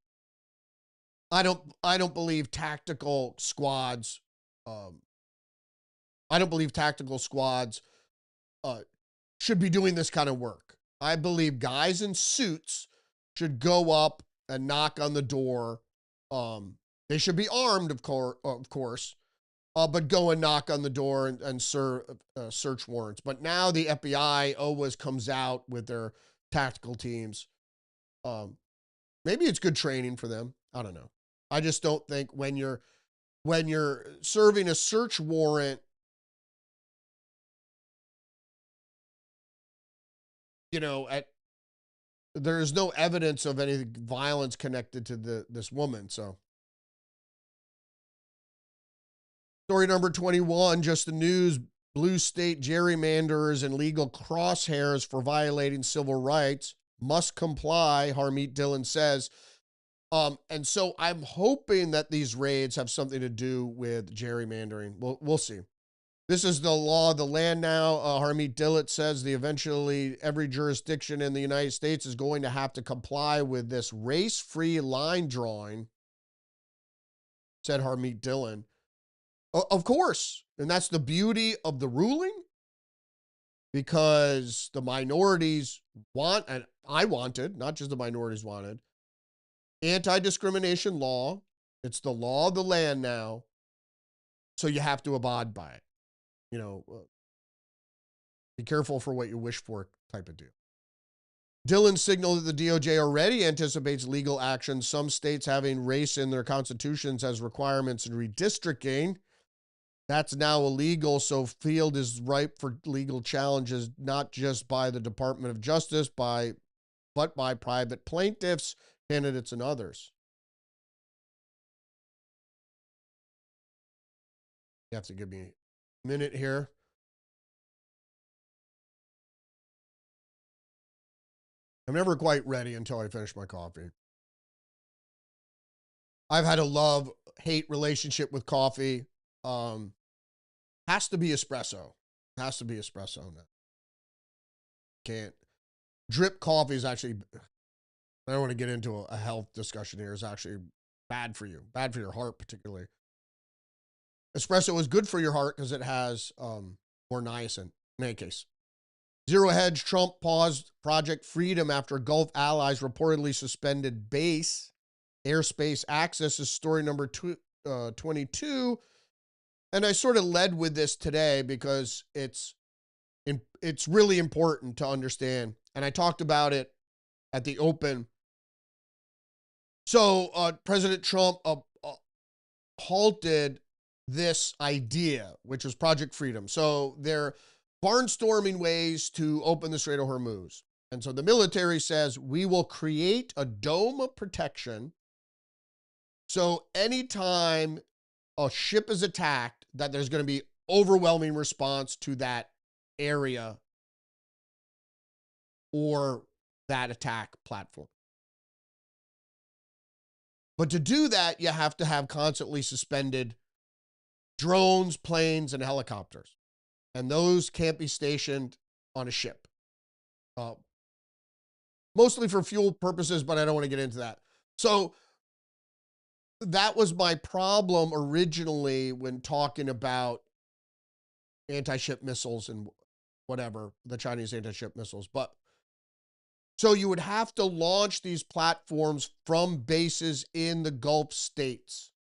I don't believe tactical squads. I don't believe tactical squads should be doing this kind of work. I believe guys in suits should go up and knock on the door. They should be armed, of course, but go and knock on the door and serve search warrants. But now the FBI always comes out with their tactical teams. Maybe it's good training for them. I don't know. I just don't think when you're serving a search warrant, there's no evidence of any violence connected to this woman. So, story number 21, just the news. Blue state gerrymanders and legal crosshairs for violating civil rights must comply, Harmeet Dillon says. And so I'm hoping that these raids have something to do with gerrymandering. We'll see. This is the law of the land now. Harmeet Dillon says eventually every jurisdiction in the United States is going to have to comply with this race-free line drawing, said Harmeet Dillon. Of course, and that's the beauty of the ruling, because the minorities want, and I wanted, not just the minorities wanted, anti-discrimination law. It's the law of the land now, so you have to abide by it. Be careful for what you wish for type of deal. Dillon signaled that the DOJ already anticipates legal action, some states having race in their constitutions as requirements in redistricting. That's now illegal, so field is ripe for legal challenges, not just by the Department of Justice, but by private plaintiffs, candidates, and others. You have to give me a minute here. I'm never quite ready until I finish my coffee. I've had a love-hate relationship with coffee. Has to be espresso. Has to be espresso. Can't. Drip coffee is actually, I don't want to get into a health discussion here, is actually bad for you. Bad for your heart, particularly. Espresso is good for your heart because it has more niacin. In any case. Zero Hedge, Trump paused Project Freedom after Gulf allies reportedly suspended base airspace access, is story number 22. And I sort of led with this today because it's really important to understand. And I talked about it at the open. So President Trump halted this idea, which was Project Freedom. So they're barnstorming ways to open the Strait of Hormuz. And so the military says, we will create a dome of protection. So anytime a ship is attacked, that there's going to be overwhelming response to that area or that attack platform. But to do that, you have to have constantly suspended drones, planes, and helicopters. And those can't be stationed on a ship. Mostly for fuel purposes, but I don't want to get into that. So that was my problem originally when talking about anti-ship missiles and whatever, the Chinese anti-ship missiles. But so you would have to launch these platforms from bases in the Gulf states.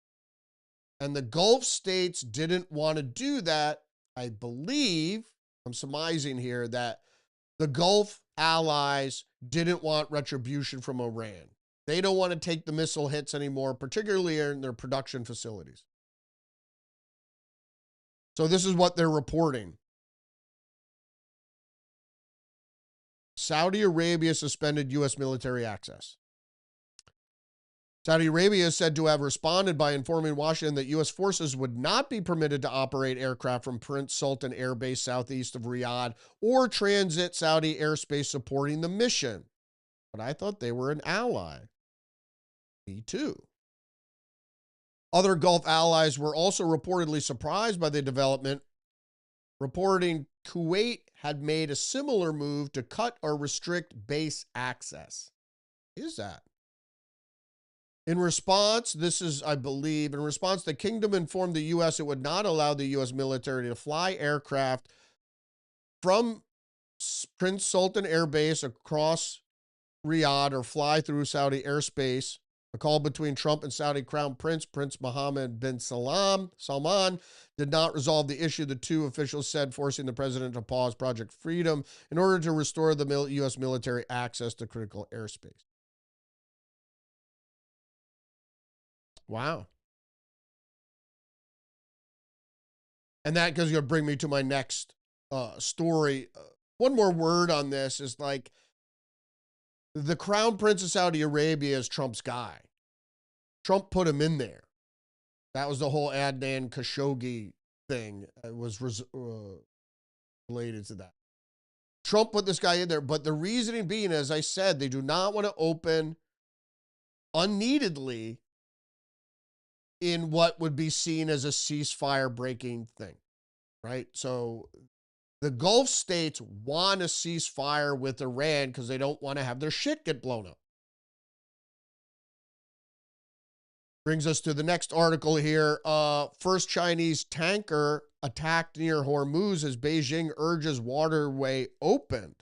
And the Gulf states didn't want to do that. I believe, I'm surmising here, that the Gulf allies didn't want retribution from Iran. They don't want to take the missile hits anymore, particularly in their production facilities. So this is what they're reporting. Saudi Arabia suspended U.S. military access. Saudi Arabia is said to have responded by informing Washington that U.S. forces would not be permitted to operate aircraft from Prince Sultan Air Base southeast of Riyadh or transit Saudi airspace supporting the mission. But I thought they were an ally. Me too. Other Gulf allies were also reportedly surprised by the development, reporting Kuwait had made a similar move to cut or restrict base access. What is that? In response, the kingdom informed the U.S. it would not allow the U.S. military to fly aircraft from Prince Sultan Air Base across Riyadh or fly through Saudi airspace. A call between Trump and Saudi Crown Prince Mohammed bin Salman, did not resolve the issue, the two officials said, forcing the president to pause Project Freedom in order to restore the U.S. military access to critical airspace. Wow. And that is going to bring me to my next story. One more word on this is like the Crown Prince of Saudi Arabia is Trump's guy. Trump put him in there. That was the whole Adnan Khashoggi thing. It was related to that. Trump put this guy in there, but the reasoning being, as I said, they do not want to open unneededly in what would be seen as a ceasefire breaking thing, right? So the Gulf states want a ceasefire with Iran because they don't want to have their shit get blown up. Brings us to the next article here. First Chinese tanker attacked near Hormuz as Beijing urges waterway opened.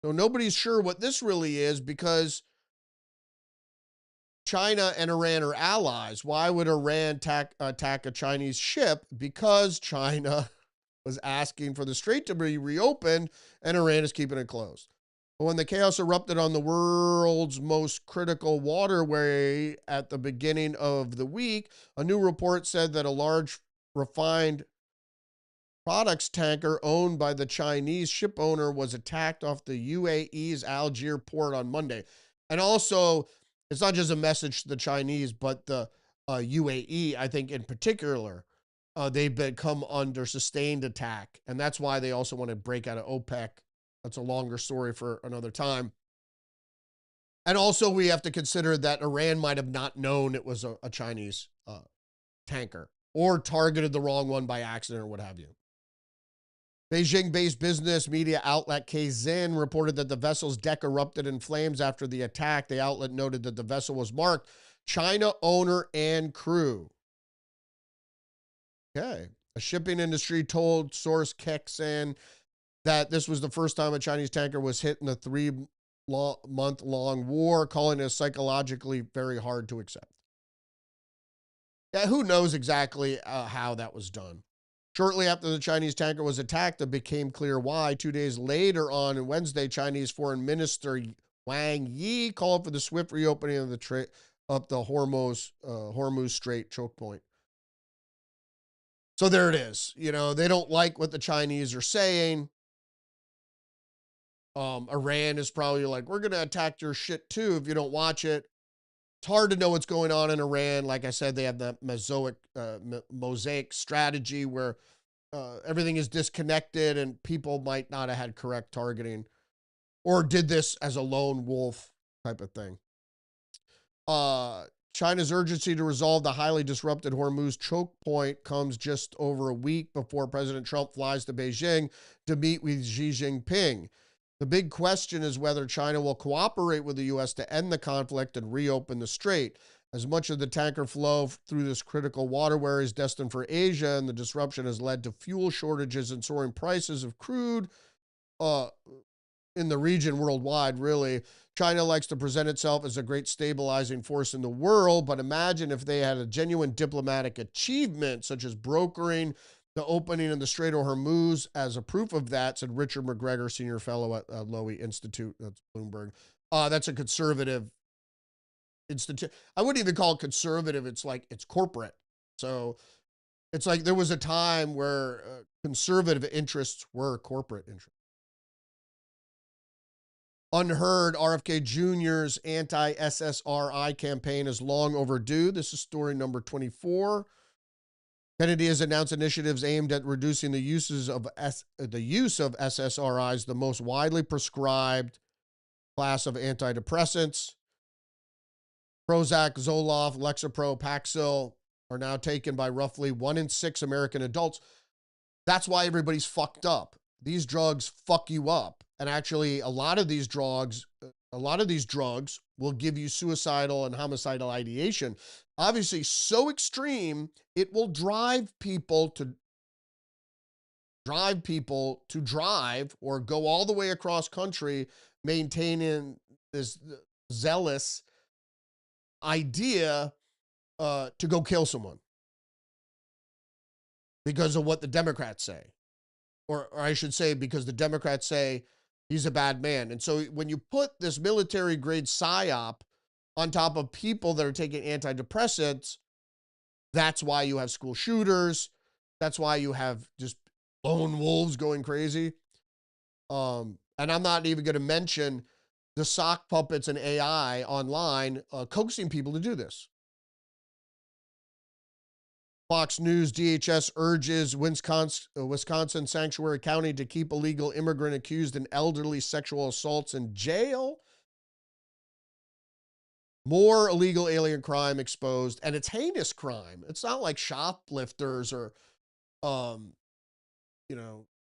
So nobody's sure what this really is because China and Iran are allies. Why would Iran attack a Chinese ship? Because China was asking for the strait to be reopened and Iran is keeping it closed. But when the chaos erupted on the world's most critical waterway at the beginning of the week, a new report said that a large refined products tanker owned by the Chinese ship owner was attacked off the UAE's Algiers port on Monday. And also, it's not just a message to the Chinese, but the UAE, I think in particular, they've become under sustained attack. And that's why they also want to break out of OPEC. That's a longer story for another time. And also we have to consider that Iran might have not known it was a Chinese tanker or targeted the wrong one by accident or what have you. Beijing-based business media outlet KZN reported that the vessel's deck erupted in flames after the attack. The outlet noted that the vessel was marked China owner and crew. Okay. A shipping industry told source KZN that this was the first time a Chinese tanker was hit in a 3-month-long war, calling it psychologically very hard to accept. Yeah, who knows exactly how that was done. Shortly after the Chinese tanker was attacked, it became clear why. 2 days later on Wednesday, Chinese Foreign Minister Wang Yi called for the swift reopening of the Hormuz Strait choke point. So there it is. You know, they don't like what the Chinese are saying. Iran is probably like, we're going to attack your shit too if you don't watch it. It's hard to know what's going on in Iran. Like I said, they have the mosaic strategy where everything is disconnected and people might not have had correct targeting or did this as a lone wolf type of thing. China's urgency to resolve the highly disrupted Hormuz choke point comes just over a week before President Trump flies to Beijing to meet with Xi Jinping. The big question is whether China will cooperate with the U.S. to end the conflict and reopen the strait. As much of the tanker flow through this critical waterway is destined for Asia, and the disruption has led to fuel shortages and soaring prices of crude in the region worldwide, really. China likes to present itself as a great stabilizing force in the world, but imagine if they had a genuine diplomatic achievement, such as brokering the opening of the Strait of Hormuz as a proof of that, said Richard McGregor, senior fellow at Lowy Institute, that's Bloomberg. That's a conservative institute. I wouldn't even call it conservative. It's like, it's corporate. So it's like there was a time where conservative interests were corporate interests. Unheard, RFK Jr.'s anti-SSRI campaign is long overdue. This is story number 24. Kennedy has announced initiatives aimed at reducing the use of SSRIs, the most widely prescribed class of antidepressants. Prozac, Zoloft, Lexapro, Paxil are now taken by roughly 1 in 6 American adults. That's why everybody's fucked up. These drugs fuck you up. And actually, a lot of these drugs will give you suicidal and homicidal ideation. Obviously, so extreme, it will drive people to drive or go all the way across country, maintaining this zealous idea to go kill someone because of what the Democrats say. Or I should say, because the Democrats say he's a bad man. And so when you put this military grade psyop on top of people that are taking antidepressants, that's why you have school shooters. That's why you have just lone wolves going crazy. And I'm not even going to mention the sock puppets and AI online coaxing people to do this. Fox News, DHS urges Wisconsin Sanctuary County to keep illegal immigrant accused in elderly sexual assaults in jail. More illegal alien crime exposed, and it's heinous crime. It's not like shoplifters or,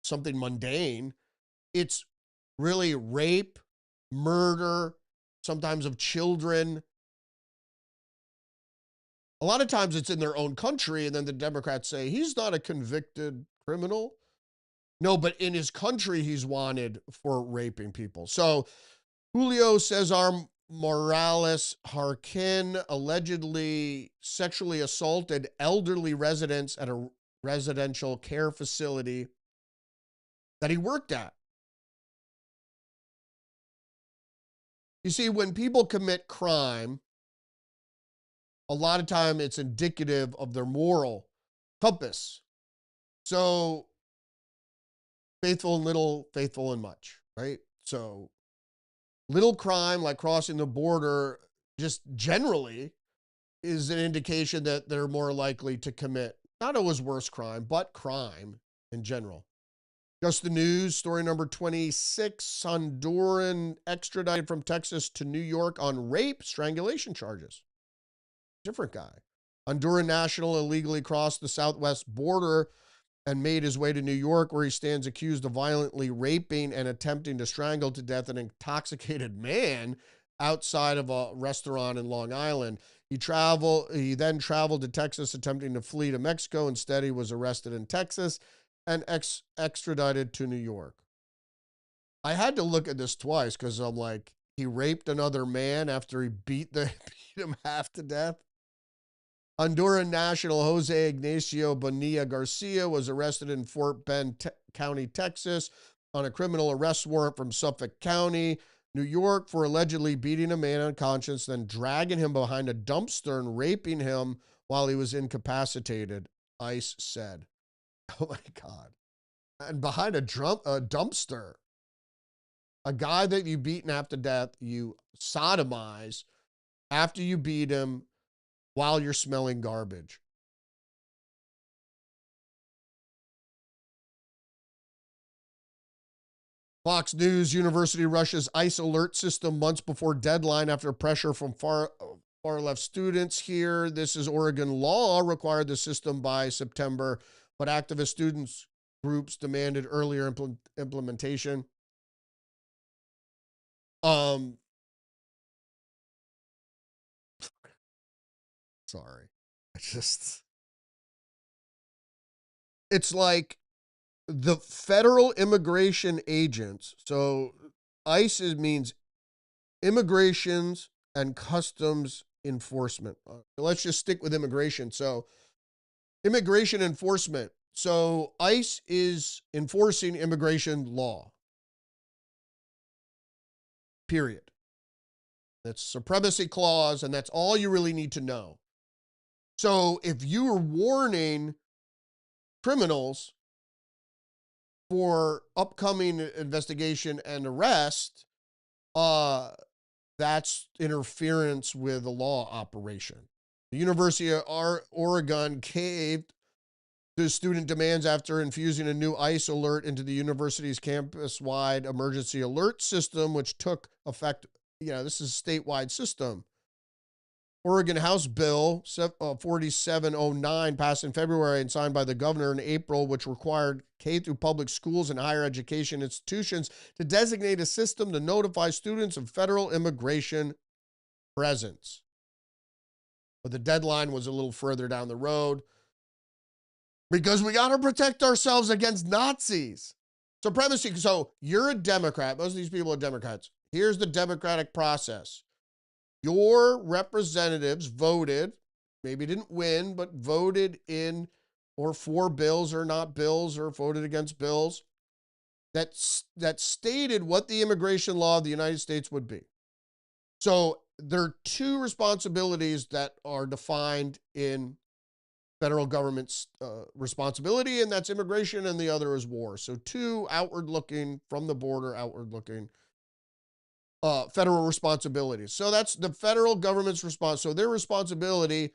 something mundane. It's really rape, murder, sometimes of children. A lot of times it's in their own country, and then the Democrats say, he's not a convicted criminal. No, but in his country, he's wanted for raping people. So Julio Cesar Morales Harkin allegedly sexually assaulted elderly residents at a residential care facility that he worked at. You see, when people commit crime, a lot of time it's indicative of their moral compass. So faithful in little, faithful in much, right? So little crime like crossing the border just generally is an indication that they're more likely to commit not always worse crime, but crime in general. Just the news, story number 26, Honduran extradited from Texas to New York on rape, strangulation charges. Different guy. Honduran national illegally crossed the southwest border and made his way to New York, where he stands accused of violently raping and attempting to strangle to death an intoxicated man outside of a restaurant in Long Island. He then traveled to Texas attempting to flee to Mexico. Instead, he was arrested in Texas and extradited to New York. I had to look at this twice because I'm like, he raped another man after he beat him half to death. Honduran national Jose Ignacio Bonilla Garcia was arrested in Fort Bend County, Texas, on a criminal arrest warrant from Suffolk County, New York, for allegedly beating a man unconscious, then dragging him behind a dumpster and raping him while he was incapacitated, ICE said. Oh my God. And behind a dumpster, a guy that you beaten half to death, you sodomize after you beat him while you're smelling garbage. Fox News, University of Russia's ICE alert system months before deadline after pressure from far left students here. This is Oregon law required the system by September, but activist students groups demanded earlier implementation. Sorry. It's like the federal immigration agents. So ICE means immigrations and customs enforcement. Let's just stick with immigration. So immigration enforcement. So ICE is enforcing immigration law. Period. That's supremacy clause, and that's all you really need to know. So if you are warning criminals for upcoming investigation and arrest, uh, that's interference with a law operation. The University of Oregon caved to student demands after infusing a new ICE alert into the university's campus-wide emergency alert system, which took effect. This is a statewide system. Oregon House Bill 4709 passed in February and signed by the governor in April, which required K through public schools and higher education institutions to designate a system to notify students of federal immigration presence. But the deadline was a little further down the road because we got to protect ourselves against Nazis. Supremacy. So you're a Democrat. Most of these people are Democrats. Here's the democratic process. Your representatives voted, maybe didn't win, but voted in or for bills or not bills or voted against bills that stated what the immigration law of the United States would be. So there are two responsibilities that are defined in federal government's responsibility, and that's immigration, and the other is war. So two outward-looking, from the border, outward-looking federal responsibilities. So that's the federal government's response. So their responsibility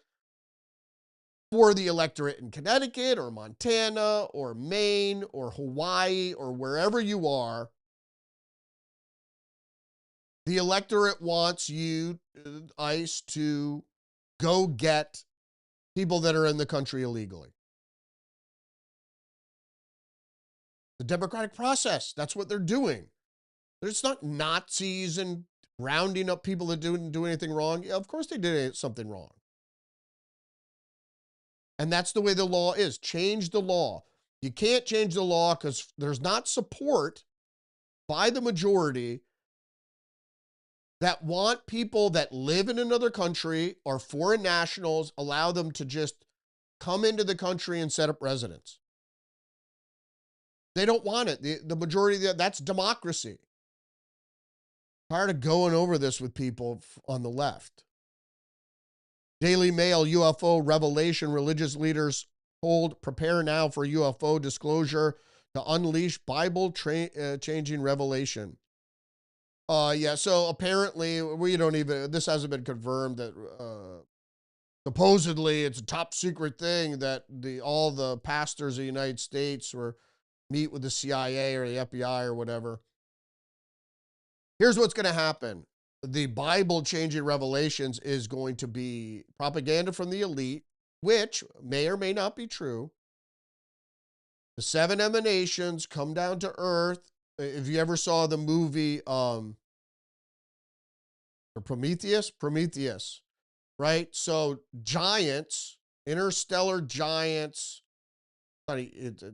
for the electorate in Connecticut or Montana or Maine or Hawaii or wherever you are, the electorate wants you, ICE, to go get people that are in the country illegally. The democratic process, that's what they're doing. It's not Nazis and rounding up people that didn't do anything wrong. Yeah, of course they did something wrong. And that's the way the law is. Change the law. You can't change the law because there's not support by the majority that want people that live in another country or foreign nationals, allow them to just come into the country and set up residence. They don't want it. The majority, that's democracy. Tired of going over this with people on the left. Daily Mail, UFO revelation. Religious leaders told, prepare now for UFO disclosure to unleash Bible-changing revelation. So apparently this hasn't been confirmed that supposedly it's a top secret thing that all the pastors of the United States meet with the CIA or the FBI or whatever. Here's what's going to happen. The Bible-changing revelations is going to be propaganda from the elite, which may or may not be true. The seven emanations come down to earth. If you ever saw the movie Prometheus, right? So giants, interstellar giants, it's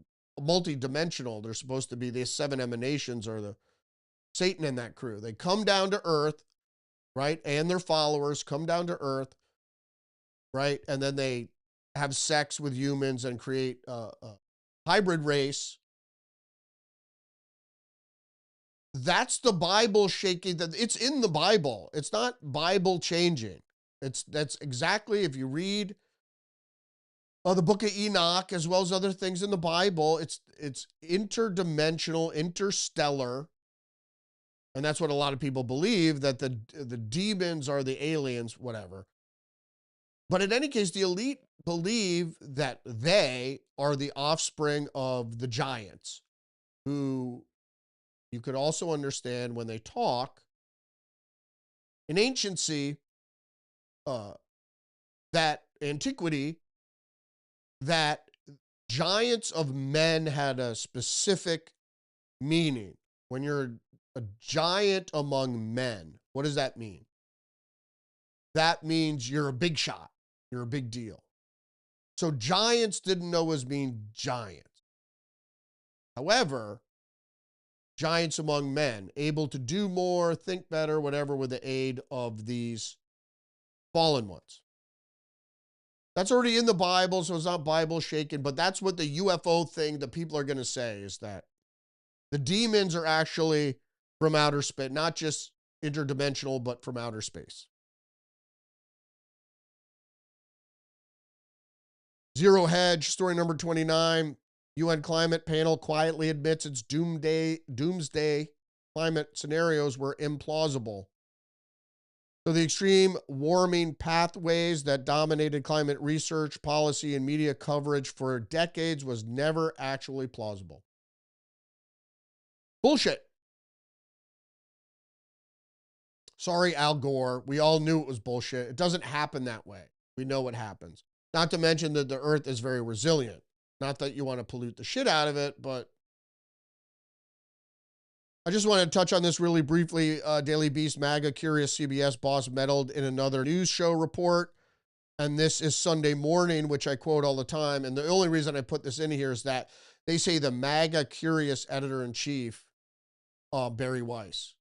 multi-dimensional. They're supposed to be, these seven emanations are the Satan and that crew. They come down to earth, right? And their followers come down to earth, right? And then they have sex with humans and create a hybrid race. That's the Bible shaking. It's in the Bible. It's not Bible changing. That's exactly, if you read the book of Enoch as well as other things in the Bible, it's interdimensional, interstellar. And that's what a lot of people believe, that the demons are the aliens, whatever. But in any case, the elite believe that they are the offspring of the giants, who you could also understand when they talk in anciency, that antiquity, that giants of men had a specific meaning. When you're a giant among men, what does that mean? That means you're a big shot. You're a big deal. So giants didn't always mean giants. However, giants among men, able to do more, think better, whatever, with the aid of these fallen ones. That's already in the Bible, so it's not Bible shaken, but that's what the UFO thing that people are going to say, is that the demons are actually from outer space, not just interdimensional, but from outer space. Zero Hedge, story number 29. UN climate panel quietly admits it's doomsday climate scenarios were implausible. So the extreme warming pathways that dominated climate research, policy, and media coverage for decades was never actually plausible. Bullshit. Sorry, Al Gore. We all knew it was bullshit. It doesn't happen that way. We know what happens. Not to mention that the earth is very resilient. Not that you want to pollute the shit out of it, but I just want to touch on this really briefly. Daily Beast MAGA curious CBS boss meddled in another news show report. And this is Sunday Morning, which I quote all the time. And the only reason I put this in here is that they say the MAGA curious editor-in-chief, Barry Weiss.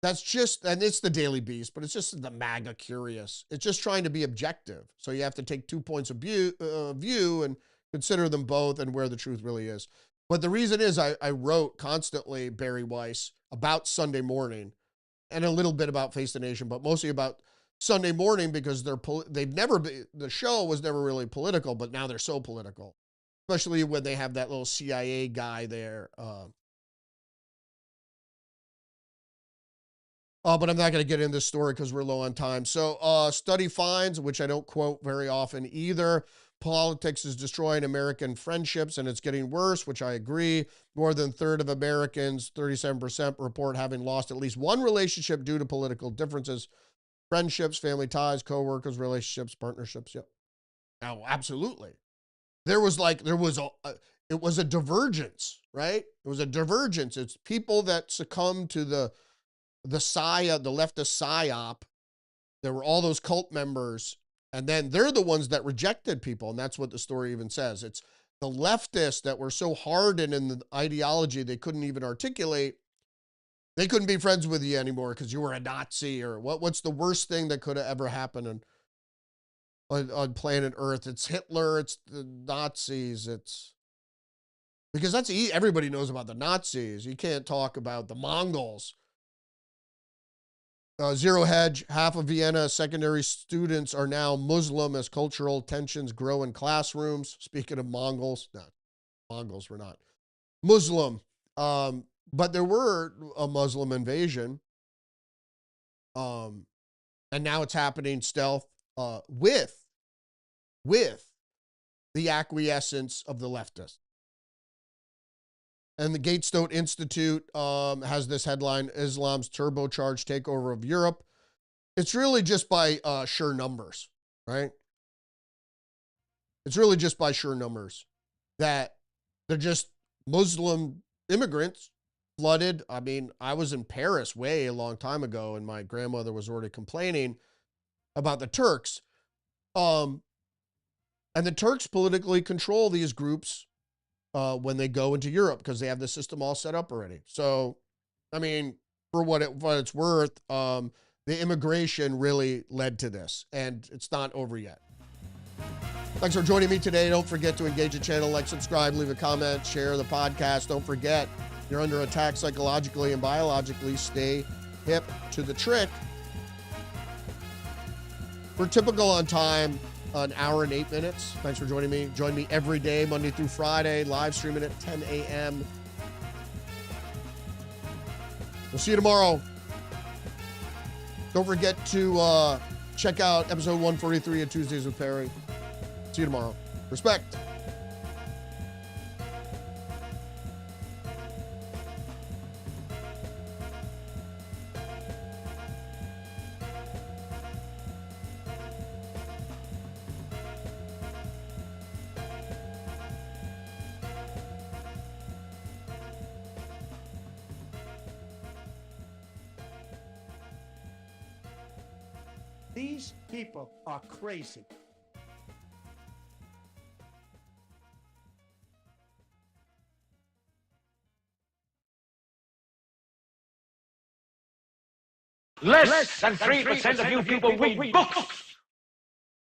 That's just, and it's the Daily Beast, but it's just the MAGA curious. It's just trying to be objective. So you have to take 2 points of view and consider them both and where the truth really is. But the reason is I wrote constantly, Barry Weiss, about Sunday Morning and a little bit about Face the Nation, but mostly about Sunday Morning because they've never been, the show was never really political, but now they're so political, especially when they have that little CIA guy there. But I'm not going to get into this story because we're low on time. So study finds, which I don't quote very often either, politics is destroying American friendships and it's getting worse, which I agree. More than a third of Americans, 37%, report having lost at least one relationship due to political differences. Friendships, family ties, co-workers, relationships, partnerships. Yep. Oh, absolutely. It was a divergence, right? It was a divergence. It's people that succumbed to the leftist psyop. There were all those cult members, and then they're the ones that rejected people, and that's what the story even says. It's the leftists that were so hardened in the ideology they couldn't even articulate. They couldn't be friends with you anymore because you were a Nazi, or what's the worst thing that could have ever happened on planet Earth? It's Hitler, it's the Nazis, it's because that's everybody knows about the Nazis. You can't talk about the Mongols. Zero Hedge, half of Vienna secondary students are now Muslim as cultural tensions grow in classrooms. Speaking of Mongols, no, Mongols were not Muslim, but there were a Muslim invasion, and now it's happening stealth with the acquiescence of the leftists. And the Gatestone Institute has this headline, Islam's turbocharged takeover of Europe. It's really just by sheer numbers, right? It's really just by sheer numbers that they're just Muslim immigrants flooded. I mean, I was in Paris way a long time ago, and my grandmother was already complaining about the Turks. And the Turks politically control these groups when they go into Europe because they have the system all set up already. So, I mean, for what it's worth, the immigration really led to this, and it's not over yet. Thanks for joining me today. Don't forget to engage the channel, like, subscribe, leave a comment, share the podcast. Don't forget, you're under attack psychologically and biologically. Stay hip to the trick. We're typical on time. An hour and 8 minutes. Thanks for joining me. Join me every day, Monday through Friday, live streaming at 10 a.m. We'll see you tomorrow. Don't forget to check out episode 143 of Tuesdays with Perry. See you tomorrow. Respect. These people are crazy. Less than 3% of you people read books.